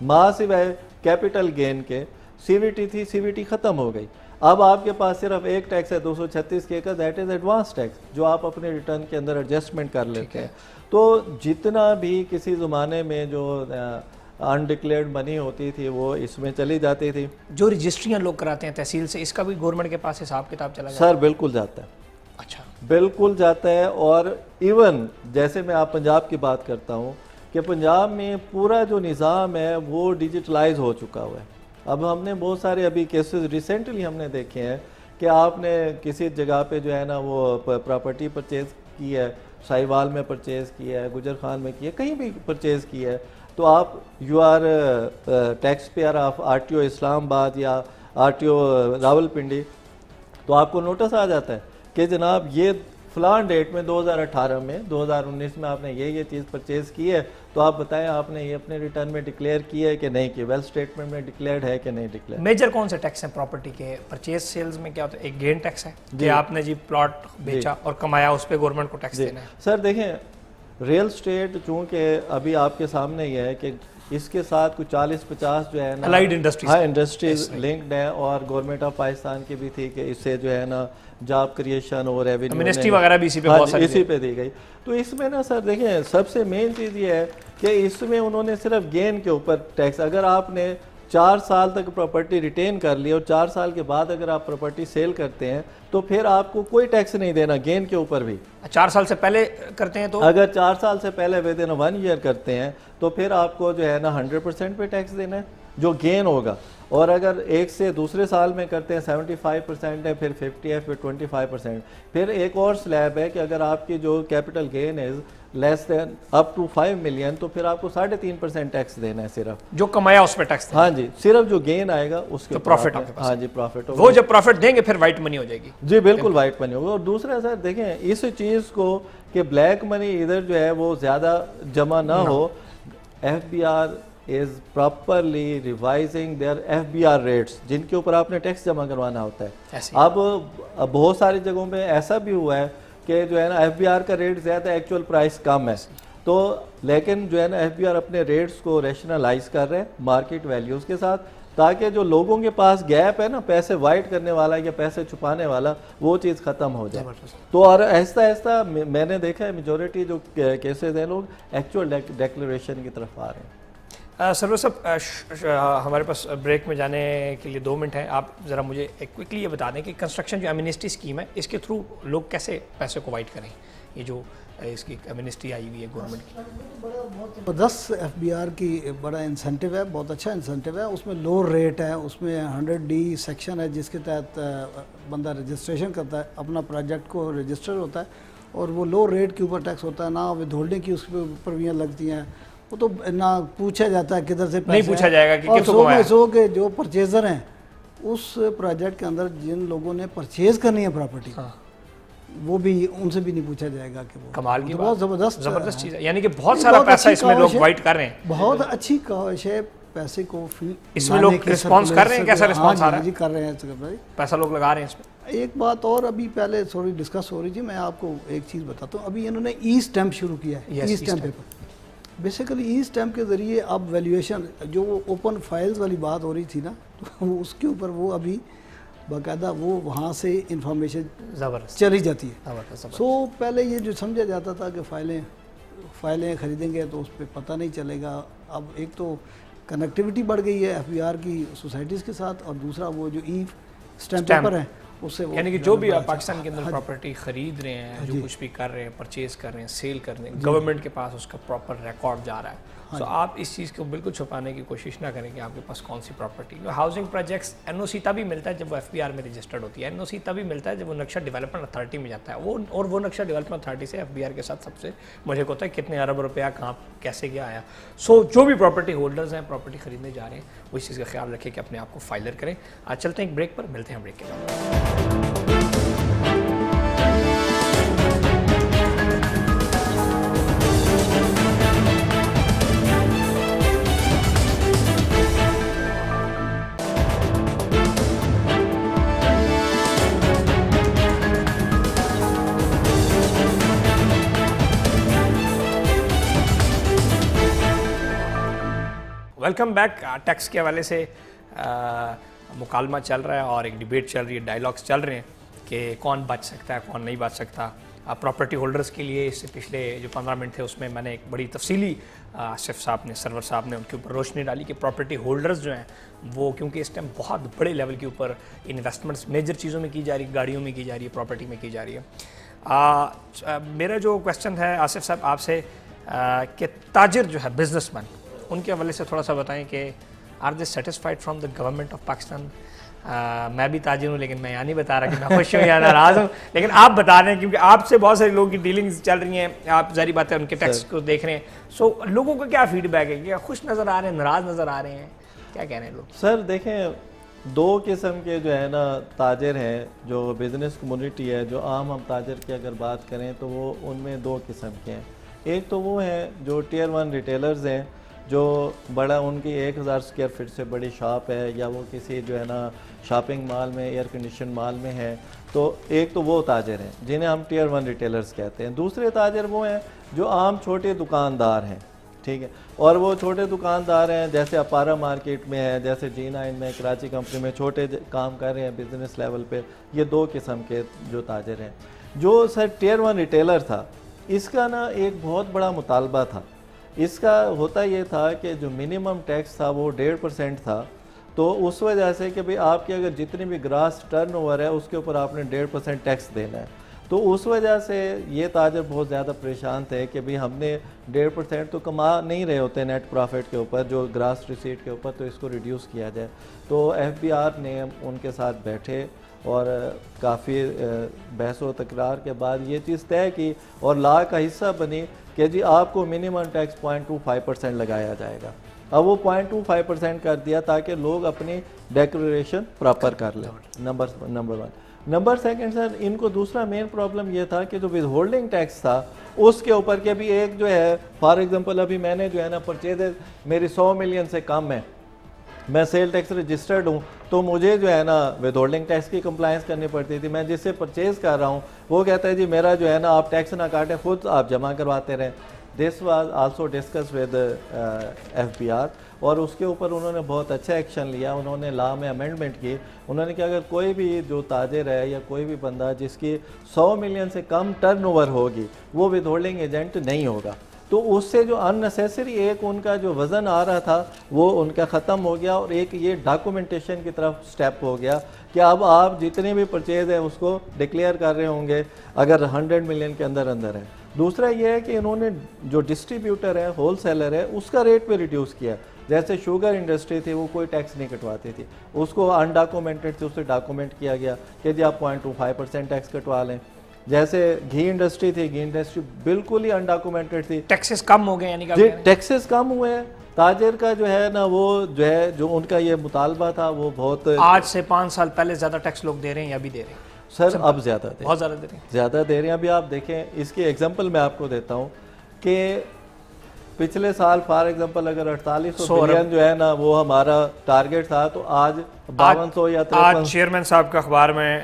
ماں سوائے کیپٹل گین کے. CVT تھی, CVT ختم ہو گئی. اب آپ کے پاس صرف ایک ٹیکس ہے 236 کے کا, دیٹ از ایڈوانس ٹیکس, جو آپ اپنے ریٹرن کے اندر ایڈجسٹمنٹ کر لیتے ہیں. تو جتنا بھی کسی زمانے میں جو انڈکلیئرڈ منی ہوتی تھی وہ اس میں چلی جاتی تھی. جو رجسٹریاں لوگ کراتے ہیں تحصیل سے, اس کا بھی گورنمنٹ کے پاس حساب کتاب چلا جاتا ہے؟ سر بالکل جاتا ہے. اچھا, بالکل جاتا ہے. اور ایون جیسے میں آپ پنجاب کی بات کرتا ہوں کہ پنجاب میں پورا جو نظام ہے وہ ڈیجیٹلائز ہو چکا ہوا ہے. اب ہم نے بہت سارے ابھی کیسز ریسنٹلی ہم نے دیکھے ہیں کہ آپ نے کسی جگہ پہ جو ہے نا وہ پراپرٹی پرچیز کی ہے, سائیوال میں پرچیز کی ہے, گجر خان میں کی ہے, کہیں بھی پرچیز کی ہے, تو آپ you are tax payer of RTO Islamabad یا RTO راولپنڈی, تو آپ کو نوٹس آ جاتا ہے کہ جناب یہ فلان ڈیٹ میں 2018 میں 2019 میں آپ نے یہ چیز پرچیز کی ہے, تو آپ بتائیں آپ نے یہ اپنے ریٹرن میں ڈکلیئر کی ہے کہ نہیں کی, ویل اسٹیٹمنٹ میں ڈکلیئرڈ ہے کہ نہیں ڈکلیئر. میجر کون سے ٹیکس ہیں پراپرٹی کے؟ پرچیز سیلز میں کیا ہوتا ہے؟ ایک گین ٹیکس ہے کہ آپ نے جی پلاٹ بیچا اور کمایا, اس پہ گورنمنٹ کو ٹیکس دینا ہے. سر دیکھیں ریئل اسٹیٹ چونکہ ابھی آپ کے سامنے یہ ہے کہ اس کے ساتھ کچھ 40-50 جو ہے نا الائڈ انڈسٹریز, ہاں انڈسٹریز لنکڈ ہیں, اور گورنمنٹ آف پاکستان کی بھی تھی کہ اس سے جو ہے نا جاب کریشن اور ریونیو منسٹری وغیرہ بھی اسی پہ بہت ساری اسی پہ دی گئی. تو اس میں نا سر دیکھیں سب سے مین چیز یہ ہے کہ اس میں انہوں نے صرف گین کے اوپر ٹیکس, اگر آپ نے 4 سال تک پراپرٹی ریٹین کر لی اور 4 سال کے بعد اگر آپ پراپرٹی سیل کرتے ہیں تو پھر آپ کو کوئی ٹیکس نہیں دینا گین کے اوپر بھی. 4 سال سے پہلے کرتے ہیں تو اگر 4 سال سے پہلے ود ان 1 year کرتے ہیں تو پھر آپ کو جو ہے نا 100% پہ ٹیکس دینا ہے جو گین ہوگا. اور اگر ایک سے دوسرے سال میں کرتے ہیں 75% ہے, پھر 50 ہے, پھر 25%. پھر ایک اور سلیب ہے کہ اگر آپ کی جو capital gain is less than up to 5 million تو پھر آپ کو 3.5% ٹیکس دینا ہے صرف, جو کمایا اس پہ ٹیکس. ہاں جی, صرف جو گین آئے گا اس کے پروفٹ آپ کے پاس. ہاں جی پروفٹ ہوگا, وہ جب پروفٹ دیں گے پھر وائٹ منی ہو جائے گی. جی بالکل وائٹ منی ہوگا. اور دوسرا سر دیکھیں اس چیز کو کہ بلیک منی ادھر جو ہے وہ زیادہ جمع نہ ہو, FBR is properly revising their FBR rates جن کے اوپر آپ نے ٹیکس جمع کروانا ہوتا ہے. اب بہت ساری جگہوں پہ ایسا بھی ہوا ہے کہ جو ہے نا FBR کا ریٹ زیادہ, ایکچوئل پرائس کم ہے, تو لیکن جو ہے نا FBR اپنے ریٹس کو ریشنلائز کر رہے ہیں مارکیٹ ویلیوز کے ساتھ, تاکہ جو لوگوں کے پاس گیپ ہے نا پیسے وائٹ کرنے والا یا پیسے چھپانے والا وہ چیز ختم ہو جائے. تو اور آہستہ آہستہ میں نے دیکھا ہے میجورٹی جو کیسز ہیں لوگ ایکچوئل ڈیکلریشن کی طرف آ رہے ہیں. سرور صاحب ہمارے پاس بریک میں جانے کے لیے 2 منٹ ہیں, آپ ذرا مجھے کوئکلی یہ بتا دیں کہ کنسٹرکشن جو ایمنسٹی اسکیم ہے اس کے تھرو لوگ کیسے پیسے کو وائٹ کریں, یہ جو اس کی ایمنسٹی آئی ہوئی ہے گورنمنٹ کی؟ بہت زبردست FBR کی بڑا انسینٹیو ہے, بہت اچھا انسینٹیو ہے. اس میں لو ریٹ ہے, اس میں 100D سیکشن ہے جس کے تحت بندہ رجسٹریشن کرتا ہے, اپنا پروجیکٹ کو رجسٹر ہوتا ہے, اور وہ لو ریٹ کے اوپر ٹیکس ہوتا ہے, نہ ود ہولڈنگ کی اس کے اوپر بھی لگتی ہیں. وہ تو نہ پوچھا جاتا ہے کدھر سے پیسے, نہیں پوچھا جائے گا کہ اور کس کو کمایا. سو کہ جو پرچیزر ہیں اس پروجیکٹ کے اندر جن لوگوں نے پرچیز کرنی ہے پراپرٹی, وہ بھی ان سے بھی نہیں پوچھا جائے گا کہ وہ کمال کی بہت زبردست چیز ہے. یعنی کہ بہت سارا پیسہ اس میں لوگ وائٹ کر رہے ہیں. بہت اچھی کاوش ہے پیسے کو اس میں لوگ رسپانس کر رہے ہیں, کیسا رسپانس آ رہا ہے؟ جی کر رہے ہیں, پیسہ لوگ لگا رہے ہیں اس میں. ایک بات اور ابھی پہلے تھوڑی ڈسکس ہو رہی تھی, میں آپ کو ایک چیز بتاتا ہوں. ابھی انہوں نے ای اسٹیمپ شروع کیا ہے, ای اسٹیمپ پیپر. بیسیکلی ای اسٹیمپ کے ذریعے اب ویلیویشن جو وہ اوپن فائلز والی بات ہو رہی تھی نا, تو اس کے اوپر وہ ابھی باقاعدہ وہ وہاں سے انفارمیشن زبردست چلی جاتی ہے. سو پہلے یہ جو سمجھا جاتا تھا کہ فائلیں خریدیں گے تو اس پہ پتہ نہیں چلے گا. اب ایک تو کنیکٹیوٹی بڑھ گئی ہے FBR کی سوسائٹیز کے ساتھ, اور دوسرا وہ جو ای اسٹیمپ پیپر ہے اس سے, یعنی کہ جو بھی آپ پاکستان کے اندر پراپرٹی خرید رہے ہیں, جو کچھ بھی کر رہے ہیں, پرچیز کر رہے ہیں, سیل کر رہے ہیں, گورنمنٹ کے پاس اس کا پراپر ریکارڈ جا رہا ہے, سو آپ اس چیز کو بالکل چھپانے کی کوشش نہ کریں کہ آپ کے پاس کون سی پراپرٹی. ہاؤسنگ پروجیکٹس NOC تبھی ملتا ہے جب وہ FBR میں رجسٹرڈ ہوتی ہے. NOC تبھی ملتا ہے جب وہ نقشہ ڈیولپمنٹ اتھارٹی میں جاتا ہے. وہ نقشہ ڈیولپمنٹ اتھارٹی سے FBR کے ساتھ سب سے مجھے ہوتا ہے کتنے ارب روپیہ کہاں کیسے کیا آیا. سو جو بھی پراپرٹی ہولڈرز ہیں پراپرٹی خریدنے جا رہے ہیں وہ اس چیز کا خیال رکھیں کہ اپنے آپ کو فائلر کریں. آج چلتے ہیں ایک بریک پر, ملتے ہیں بریک کے بعد. Welcome back. ٹیکس کے حوالے سے مکالمہ چل رہا ہے اور ایک ڈیبیٹ چل رہی ہے, ڈائیلاگس چل رہے ہیں کہ کون بچ سکتا ہے کون نہیں بچ سکتا. پراپرٹی ہولڈرز کے لیے اس سے پچھلے جو 15 منٹ تھے اس میں میں نے ایک بڑی تفصیلی آصف صاحب نے, سرور صاحب نے ان کے اوپر روشنی ڈالی کہ پراپرٹی ہولڈرز جو ہیں وہ کیونکہ اس ٹائم بہت بڑے لیول کے اوپر انویسٹمنٹس میجر چیزوں میں کی جا رہی ہے, گاڑیوں میں کی جا رہی ہے, پراپرٹی میں کی جا رہی ہے. میرا جو کویسچن ہے آصف صاحب آپ سے کہ تاجر جو ہے بزنس مین ان کے حوالے سے تھوڑا سا بتائیں کہ are they satisfied from the government of Pakistan. میں بھی تاجر ہوں لیکن میں یہاں نہیں بتا رہا کہ میں خوش ہوں یا ناراض ہوں, لیکن آپ بتا رہے ہیں کیونکہ آپ سے بہت سارے لوگوں کی ڈیلنگز چل رہی ہیں, آپ ظاہری بات ہے ان کے ٹیکس کو دیکھ رہے ہیں. سو لوگوں کا کیا فیڈ بیک ہے, کیا خوش نظر آ رہے ہیں, ناراض نظر آ رہے ہیں, کیا کہہ رہے ہیں لوگ؟ سر دیکھیں, دو قسم کے جو ہے نا تاجر ہیں, جو بزنس کمیونٹی ہے, جو عام ہم تاجر کی اگر بات کریں تو وہ ان میں دو قسم کے ہیں. ایک تو وہ ہیں جو ٹیئر 1 ریٹیلرز ہیں, جو بڑا ان کی 1000 اسکوائر فٹ سے بڑی شاپ ہے یا وہ کسی جو ہے نا شاپنگ مال میں ایئر کنڈیشن مال میں ہے, تو ایک تو وہ تاجر ہیں جنہیں ہم ٹیئر 1 ریٹیلرز کہتے ہیں. دوسرے تاجر وہ ہیں جو عام چھوٹے دکاندار ہیں, ٹھیک ہے, اور وہ چھوٹے دکاندار ہیں جیسے اپارا مارکیٹ میں ہے, جیسے G9 میں, کراچی کمپنی میں چھوٹے کام کر رہے ہیں بزنس لیول پہ. یہ دو قسم کے جو تاجر ہیں. جو سر ٹیئر 1 ریٹیلر تھا اس کا نا ایک بہت بڑا مطالبہ تھا. اس کا ہوتا یہ تھا کہ جو منیمم ٹیکس تھا وہ 1.5% تھا, تو اس وجہ سے کہ بھئی آپ کی اگر جتنی بھی گراس ٹرن اوور ہے اس کے اوپر آپ نے 1.5% ٹیکس دینا ہے. تو اس وجہ سے یہ تاجر بہت زیادہ پریشان تھے کہ بھئی ہم نے 1.5% تو کما نہیں رہے ہوتے نیٹ پروفٹ کے اوپر, جو گراس ریسیٹ کے اوپر, تو اس کو ریڈیوس کیا جائے. تو FBR نے ان کے ساتھ بیٹھے اور کافی بحث و تکرار کے بعد یہ چیز طے کی اور لا کا حصہ بنی کہ جی آپ کو منیمم ٹیکس 0.25% لگایا جائے گا. اب وہ 0.25% کر دیا تاکہ لوگ اپنی ڈیکلریشن پراپر کر لیں. نمبر 1. نمبر 2 سر, ان کو دوسرا مین پرابلم یہ تھا کہ جو ود ہولڈنگ ٹیکس تھا اس کے اوپر کہ بھی ایک جو ہے فار ایگزامپل ابھی میں نے جو ہے نا پرچیز میری 100 ملین سے کم ہے, میں سیل ٹیکس رجسٹرڈ ہوں, تو مجھے جو ہے نا ود ہولڈنگ ٹیکس کی کمپلائنس کرنی پڑتی تھی. میں جس سے پرچیز کر رہا ہوں وہ کہتا ہے جی میرا جو ہے نا آپ ٹیکس نہ کاٹیں, خود آپ جمع کرواتے رہیں. This was also discuss with FBR, اور اس کے اوپر انہوں نے بہت اچھا ایکشن لیا. انہوں نے لا میں امینڈمنٹ کی. انہوں نے کہا اگر کوئی بھی جو تاجر ہے یا کوئی بھی بندہ جس کی 100 ملین سے کم ٹرن اوور ہوگی وہ ود ہولڈنگ ایجنٹ نہیں ہوگا. تو اس سے جو اننیسیسری ایک ان کا جو وزن آ رہا تھا وہ ان کا ختم ہو گیا, اور ایک یہ ڈاکومنٹیشن کی طرف سٹیپ ہو گیا کہ اب آپ جتنی بھی پرچیز ہے اس کو ڈکلیئر کر رہے ہوں گے اگر 100 ملین کے اندر ہے. دوسرا یہ ہے کہ انہوں نے جو ڈسٹریبیوٹر ہے, ہول سیلر ہے, اس کا ریٹ پہ ریڈیوس کیا. جیسے شوگر انڈسٹری تھی وہ کوئی ٹیکس نہیں کٹواتی تھی, اس کو انڈاکومنٹڈ تھی, اسے ڈاکومنٹ کیا گیا کہ جی آپ 0.25% ٹیکس کٹوا لیں. جیسے گھی انڈسٹری تھی, گھی انڈسٹری بالکل ہی انڈاکومنٹڈ تھی, ٹیکسز کم ہو گئے, یعنی جی ٹیکسز کم ہوئے ہیں. تاجر کا جو ہے نا وہ جو ہے جو ان کا یہ مطالبہ تھا وہ بہت, آج سے 5 سال پہلے زیادہ ٹیکس لوگ دے رہے ہیں یا بھی دے رہے ہیں؟ سر اب زیادہ دے, بہت زیادہ دے رہے ہیں, زیادہ دے رہے ہیں. ابھی آپ دیکھیں اس کی ایگزامپل میں آپ کو دیتا ہوں کہ پچھلے سال فار ایگزامپل اگر 4800 بلین جو ہے نا وہ ہمارا ٹارگٹ تھا, تو آج 5200 یا 5300. آج چیئرمین صاحب کا اخبار میں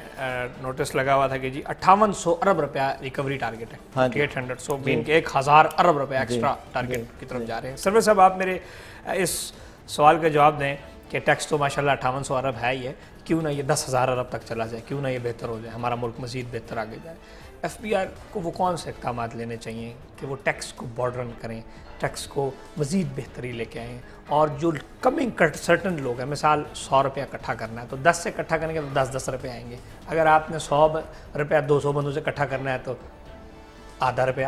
نوٹس لگا ہوا تھا کہ جی 5800 ارب روپیہ ریکوری ٹارگٹ ہے, 800, سو مین کہ 1000 ارب روپیہ ایکسٹرا ٹارگٹ کی طرف جا رہے ہیں. سروے صاحب آپ میرے اس سوال کا جواب دیں کہ ٹیکس تو ماشاءاللہ 5800 ارب ہے ہی ہے, کیوں نہ یہ 10,000 ارب تک چلا جائے, کیوں نہ یہ بہتر ہو جائے, ہمارا ملک مزید بہتر آگے جائے. FBR کو وہ کون سے اقدامات لینے چاہیے کہ وہ ٹیکس کو بارڈرن کریں, ٹیکس کو مزید بہتری لے کے آئیں, اور جو کمنگ سرٹن لوگ ہیں, مثال 100 روپیہ اکٹھا کرنا ہے تو 10 سے اکٹھا کریں گے تو 10 روپے آئیں گے. اگر آپ نے 100 روپیہ 200 بندوں سے اکٹھا کرنا ہے تو آدھا روپیہ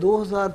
2000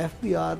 FBR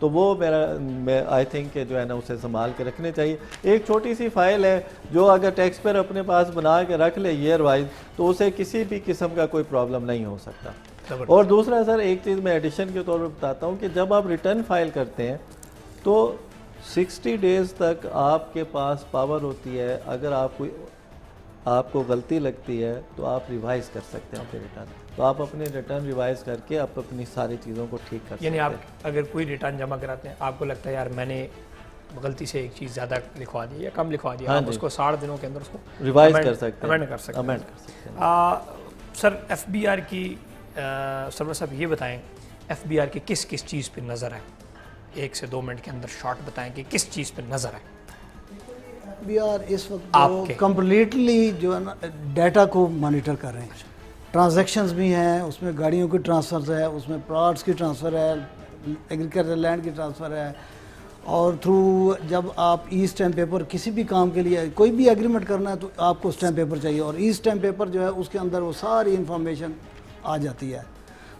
تو وہ میں آئی تھنک کہ جو ہے نا اسے سنبھال کے رکھنے چاہیے. ایک چھوٹی سی فائل ہے جو اگر ٹیکس پیئر اپنے پاس بنا کے رکھ لے ایئر وائز تو اسے کسی بھی قسم کا کوئی پرابلم نہیں ہو سکتا. اور دوسرا سر ایک چیز میں ایڈیشن کے طور پر بتاتا ہوں کہ جب آپ ریٹرن فائل کرتے ہیں تو 60 ڈیز تک آپ کے پاس پاور ہوتی ہے, اگر آپ کو غلطی لگتی ہے تو آپ ریوائز کر سکتے ہیں اپنے ریٹرن. تو آپ اپنے ریٹرن ریوائز کر کے آپ اپنی ساری چیزوں کو ٹھیک کر سکتے ہیں. یعنی آپ اگر کوئی ریٹرن جمع کراتے ہیں, آپ کو لگتا ہے یار میں نے غلطی سے ایک چیز زیادہ لکھوا دی یا کم لکھوا دیا, آپ اس کو 60 دنوں کے اندر اس کو ریوائز کر سکتے امینڈ کر سکتے ہیں. سر ایف بی آر کی سرور صاحب یہ بتائیں ایف بی آر کی کس کس چیز پہ نظر ہے, 1 سے 2 منٹ کے اندر شارٹ بتائیں کہ کس چیز پہ نظر ہے. بی آر اس وقت کمپلیٹلی جو ہے نا ڈیٹا کو مانیٹر کر رہے ہیں. ٹرانزیکشنز بھی ہیں اس میں, گاڑیوں کی ٹرانسفرز ہے اس میں, پلاٹس کی ٹرانسفر ہے, ایگریکلچر لینڈ کی ٹرانسفر ہے, اور تھرو جب آپ ای اسٹیمپ پیپر کسی بھی کام کے لیے کوئی بھی ایگریمنٹ کرنا ہے تو آپ کو اسٹیمپ پیپر چاہیے, اور ای اسٹیمپ پیپر جو ہے اس کے اندر وہ ساری انفارمیشن آ جاتی ہے.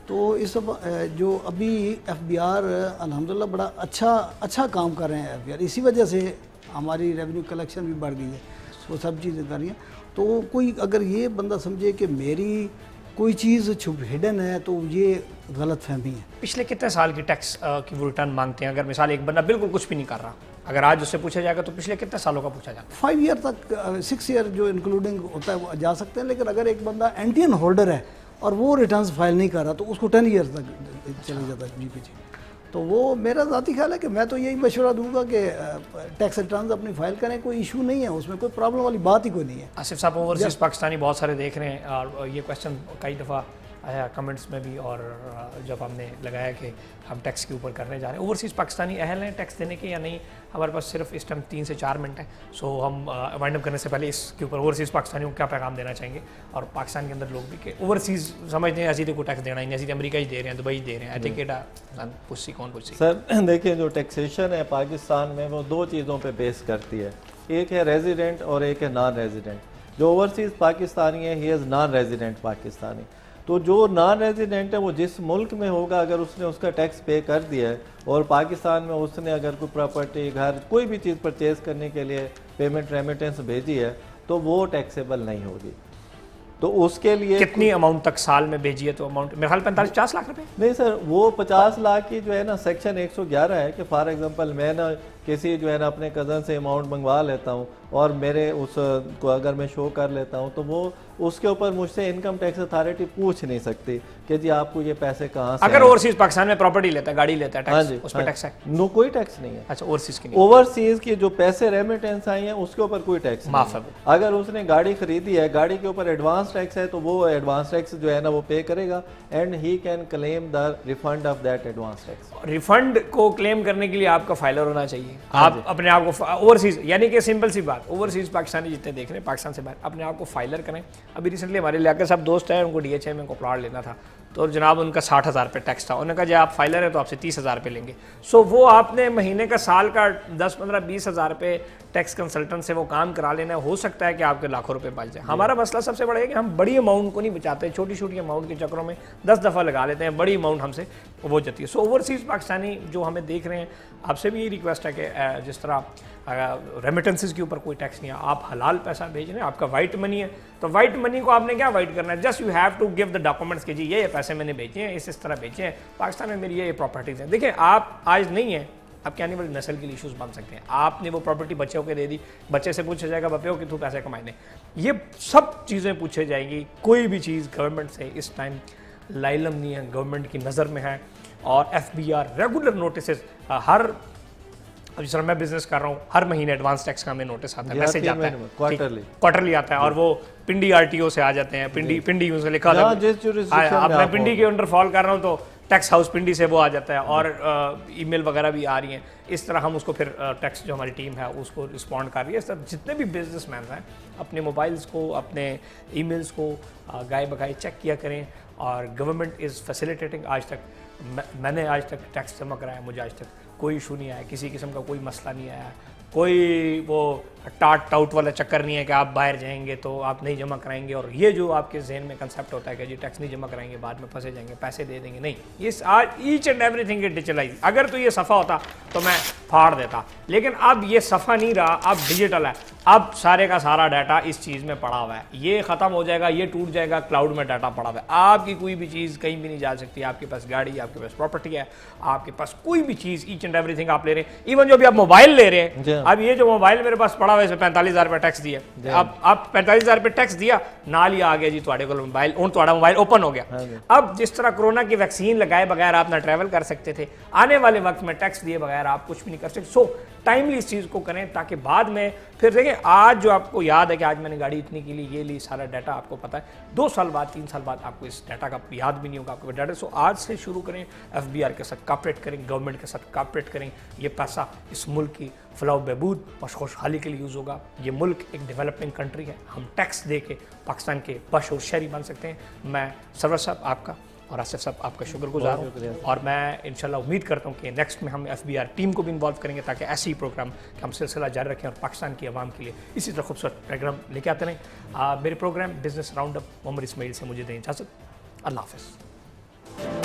تو اس جو ابھی ایف بی آر الحمدللہ بڑا اچھا کام کر رہے ہیں ایف بی آر, اسی وجہ سے ہماری ریونیو کلیکشن بھی بڑھ گئی ہے, وہ سب چیزیں کر رہی ہیں. تو کوئی اگر یہ بندہ سمجھے کہ میری کوئی چیز چھپ ہڈن ہے تو یہ غلط فہمی ہے. پچھلے کتنے سال کی ٹیکس کی وہ ریٹرن مانگتے ہیں؟ اگر مثال ایک بندہ بالکل کچھ بھی نہیں کر رہا, اگر آج اس سے پوچھا جائے گا تو پچھلے کتنے سالوں کا پوچھا جاتا ہے؟ 5 ایئر تک, 6 ایئر جو انکلوڈنگ ہوتا ہے وہ جا سکتے ہیں. لیکن اگر ایک بندہ اینٹین ہولڈر ہے اور وہ ریٹرنز فائل نہیں کر رہا تو اس کو 10 ایئر تک چلے جاتا ہے جی پی جی. تو وہ میرا ذاتی خیال ہے کہ میں تو یہی مشورہ دوں گا کہ ٹیکس ریٹرنز اپنی فائل کریں, کوئی ایشو نہیں ہے اس میں, کوئی پرابلم والی بات ہی کوئی نہیں ہے. آصف صاحب اوورسیز پاکستانی بہت سارے دیکھ رہے ہیں اور یہ کویشچن کئی دفعہ آیا کمنٹس میں بھی, اور جب ہم نے لگایا کہ ہم ٹیکس کے اوپر کرنے جا رہے ہیں, اوورسیز پاکستانی اہل ہیں ٹیکس دینے کے یا نہیں؟ ہمارے پاس صرف اس ٹائم 3 سے 4 منٹ ہے, سو ہم وائنڈ اپ کرنے سے پہلے اس کے اوپر اوورسیز پاکستانیوں کو کیا پیغام دینا چاہیں گے, اور پاکستان کے اندر لوگ بھی کہ اوورسیز سمجھتے ہیں ایسی تو کوئی ٹیکس دینا ہی نہیں, ایسی امریکہ ہی دے رہے ہیں, دبئی دے رہے ہیں, ایٹیکیٹا پوچھ کون پوچھ سی. سر دیکھیں جو ٹیکسیشن ہے پاکستان میں وہ 2 چیزوں پہ بیس کرتی ہے, ایک ہے ریزیڈنٹ اور ایک ہے نان ریزیڈنٹ. جو اوورسیز پاکستانی ہے ہی از نان ریزیڈنٹ پاکستانی. تو جو نان ریزیڈنٹ ہے وہ جس ملک میں ہوگا اگر اس نے اس کا ٹیکس پے کر دیا ہے اور پاکستان میں اس نے اگر کوئی پراپرٹی, گھر, کوئی بھی چیز پرچیز کرنے کے لیے پیمنٹ ریمیٹنس بھیجی ہے تو وہ ٹیکسیبل نہیں ہوگی. تو اس کے لیے کتنی اماؤنٹ تک سال میں بھیجیے تو اماؤنٹ میرے خیال 45-50 لاکھ روپے؟ نہیں سر, وہ 50 لاکھ کی جو ہے نا سیکشن 111 ہے کہ فار ایگزامپل میں نا کسی جو ہے نا اپنے کزن سے اماؤنٹ منگوا لیتا ہوں اور میرے اس کو اگر میں شو کر لیتا ہوں تو وہ اس کے اوپر مجھ سے انکم ٹیکس اتھارٹی پوچھ نہیں سکتی کہ جی آپ کو یہ پیسے کہاں سے. اگر اوورسیز پاکستان میں پراپرٹی لیتا ہے, گاڑی لیتا ہے, ٹیکس اس پہ ٹیکس ہے؟ نو, کوئی ٹیکس نہیں ہے. اچھا اوورسیز کی نہیں, اوورسیز کی جو پیسے ریمیٹنس آئی ہیں اس کے اوپر کوئی ٹیکس معاف ہے. اگر اس نے گاڑی خریدی ہے, گاڑی کے اوپر ایڈوانس ٹیکس ہے تو وہ ایڈوانس ٹیکس جو ہے نا وہ پے کرے گا and he can claim the refund of that advance tax. Refund کو کلیم کرنے کے لیے آپ کا فائلر ہونا چاہیے. آپ اپنے آپ کو اوورسیز, یعنی کہ سمپل سی بات, اوورسیز پاکستانی جتنے دیکھ رہے ہیں پاکستان سے باہر, اپنے آپ کو فائلر کریں. ابھی ریسنٹلی ہمارے علاقے صاحب دوست ہیں, ان کو ڈی ایچ اے میں کو پلاٹ لینا تھا تو جناب ان کا 60,000 پہ ٹیکس تھا. انہوں نے کہا جی آپ فائلر ہیں تو آپ سے 30,000 پہ لیں گے. سو وہ آپ نے مہینے کا, سال کا 10-15-20,000 پہ ٹیکس کنسلٹنٹ سے وہ کام کرا لینا ہے. ہو سکتا ہے کہ آپ کے لاکھوں روپے بچ جائیں. ہمارا مسئلہ سب سے بڑا ہے کہ ہم بڑی اماؤنٹ کو نہیں بچاتے, چھوٹی چھوٹی اماؤنٹ کے چکروں میں 10 دفعہ لگا لیتے ہیں, بڑی اماؤنٹ ہم سے وہ جاتی ہے. سو اوورسیز پاکستانی جو ہمیں دیکھ رہے ہیں, آپ سے بھی یہی ریکویسٹ ہے کہ جس طرح ریمیٹنسز کے اوپر کوئی ٹیکس نہیں ہے, آپ حلال پیسہ بھیج رہے ہیں, آپ کا وائٹ منی ہے تو وائٹ منی کو آپ نے کیا وائٹ کرنا ہے, just you have to give the documents کہ جی یہ پیسے میں نے بھیجے ہیں, اس طرح بھیجے ہیں, پاکستان میں میری یہ پراپرٹیز ہیں. دیکھیں آپ آج نہیں ہیں, آپ کی آنے والی نسل کے لیے ایشوز بن سکتے ہیں. آپ نے وہ پراپرٹی بچوں کے دے دی, بچے سے پوچھا جائے گا بپیو کہ تو پیسے کمائے, یہ سب چیزیں پوچھے جائیں گی. کوئی بھی چیز گورنمنٹ سے اس ٹائم لائلم نہیں ہے, گورنمنٹ کی نظر میں ہے. اور F B R regular notices ہر, جس طرح میں بزنس کر رہا ہوں, ہر مہینے ایڈوانس ٹیکس کا ہمیں نوٹس آتا ہے, میسج آتا ہے, کوارٹرلی آتا ہے, اور وہ پنڈی آر ٹی او سے آ جاتے ہیں. پنڈی یوں سے لکھا ہوتا ہے, اب میں پنڈی کے انڈر فال کر رہا ہوں تو ٹیکس ہاؤس پنڈی سے وہ آ جاتا ہے, اور ای میل وغیرہ بھی آ رہی ہیں. اس طرح ہم اس کو پھر ٹیکس جو ہماری ٹیم ہے اس کو رسپونڈ کر رہی ہے. اس طرح جتنے بھی بزنس مین ہیں اپنے موبائلس کو, اپنے ای میلس کو گائے بگائے چیک کیا کریں. اور گورنمنٹ از فیسیلیٹیٹنگ. آج تک میں نے آج تک ٹیکس جمع کرایا, مجھے آج تک کوئی ایشو نہیں آیا, کسی قسم کا کوئی مسئلہ نہیں آیا, کوئی وہ ٹاٹ ٹاؤٹ والا چکر نہیں ہے کہ آپ باہر جائیں گے تو آپ نہیں جمع کرائیں گے, اور یہ جو آپ کے ذہن میں کنسیپٹ ہوتا ہے کہ جی ٹیکس نہیں جمع کرائیں گے بعد میں پھنسے جائیں گے, پیسے دے دیں گے, نہیں, یہ آج each and everything digitalise. اگر تو یہ صفحہ ہوتا تو میں پھاڑ دیتا, لیکن اب یہ صفحہ نہیں رہا, اب ڈیجیٹل ہے, اب سارے کا سارا ڈاٹا اس چیز میں پڑا ہوا ہے, یہ ختم ہو جائے گا, یہ ٹوٹ جائے گا, کلاؤڈ میں ڈاٹا پڑا ہوا ہے, آپ کی کوئی بھی چیز کہیں بھی نہیں جا سکتی, آپ کے پاس گاڑی, آپ کے پاس پراپرٹی ہے, آپ کے پاس کوئی بھی چیز, ایچ اینڈ ایوری تھنگ آپ لے رہے ہیں, ایون جو بھی آپ موبائل لے رہے ہیں, اب یہ جو موبائل میرے پاس پڑا ہوا ہے اس میں 45,000 روپے ٹیکس دیا, اب آپ 45,000 روپے ٹیکس دیا, نال ہی آ گیا جی تھوڑے کو موبائل, اور تھوڑا موبائل اوپن ہو گیا. اب جس طرح کرونا کی ویکسین لگائے بغیر آپ نہ ٹریول کر سکتے تھے, آنے والے وقت میں ٹیکس دیے بغیر آپ کچھ بھی نہیں کر سکتے. سو ٹائملی اس چیز کو کریں تاکہ بعد میں پھر دیکھیں, آج جو آپ کو یاد ہے کہ آج میں نے گاڑی اتنی کی لی, یہ لی, سارا ڈاٹا آپ کو پتہ ہے, 2 سال بعد 3 سال بعد آپ کو اس ڈاٹا کا یاد بھی نہیں ہوگا آپ کو ڈاٹا. سو آج سے شروع کریں, ایف بی آر کے ساتھ کاپریٹ کریں, گورنمنٹ کے ساتھ کاپریٹ کریں, یہ پیسہ اس ملک کی فلاح و بہبود اور خوشحالی کے لیے یوز ہوگا. یہ ملک ایک ڈیولپنگ کنٹری ہے, ہم ٹیکس دے کے پاکستان کے باشعور شہری بن سکتے ہیں. میں سرور صاحب آپ کا اور آصف صاحب آپ کا شکر گزار ہوں, اور میں انشاءاللہ امید کرتا ہوں کہ نیکسٹ میں ہم ایف بی آر ٹیم کو بھی انوالو کریں گے تاکہ ایسے ہی پروگرام ہم سلسلہ جاری رکھیں اور پاکستان کی عوام کے لیے اسی طرح خوبصورت پروگرام لے کے آتے رہیں. میرے پروگرام بزنس راؤنڈ اپ محمد اسماعیل سے مجھے دیں اجازت. اللہ حافظ.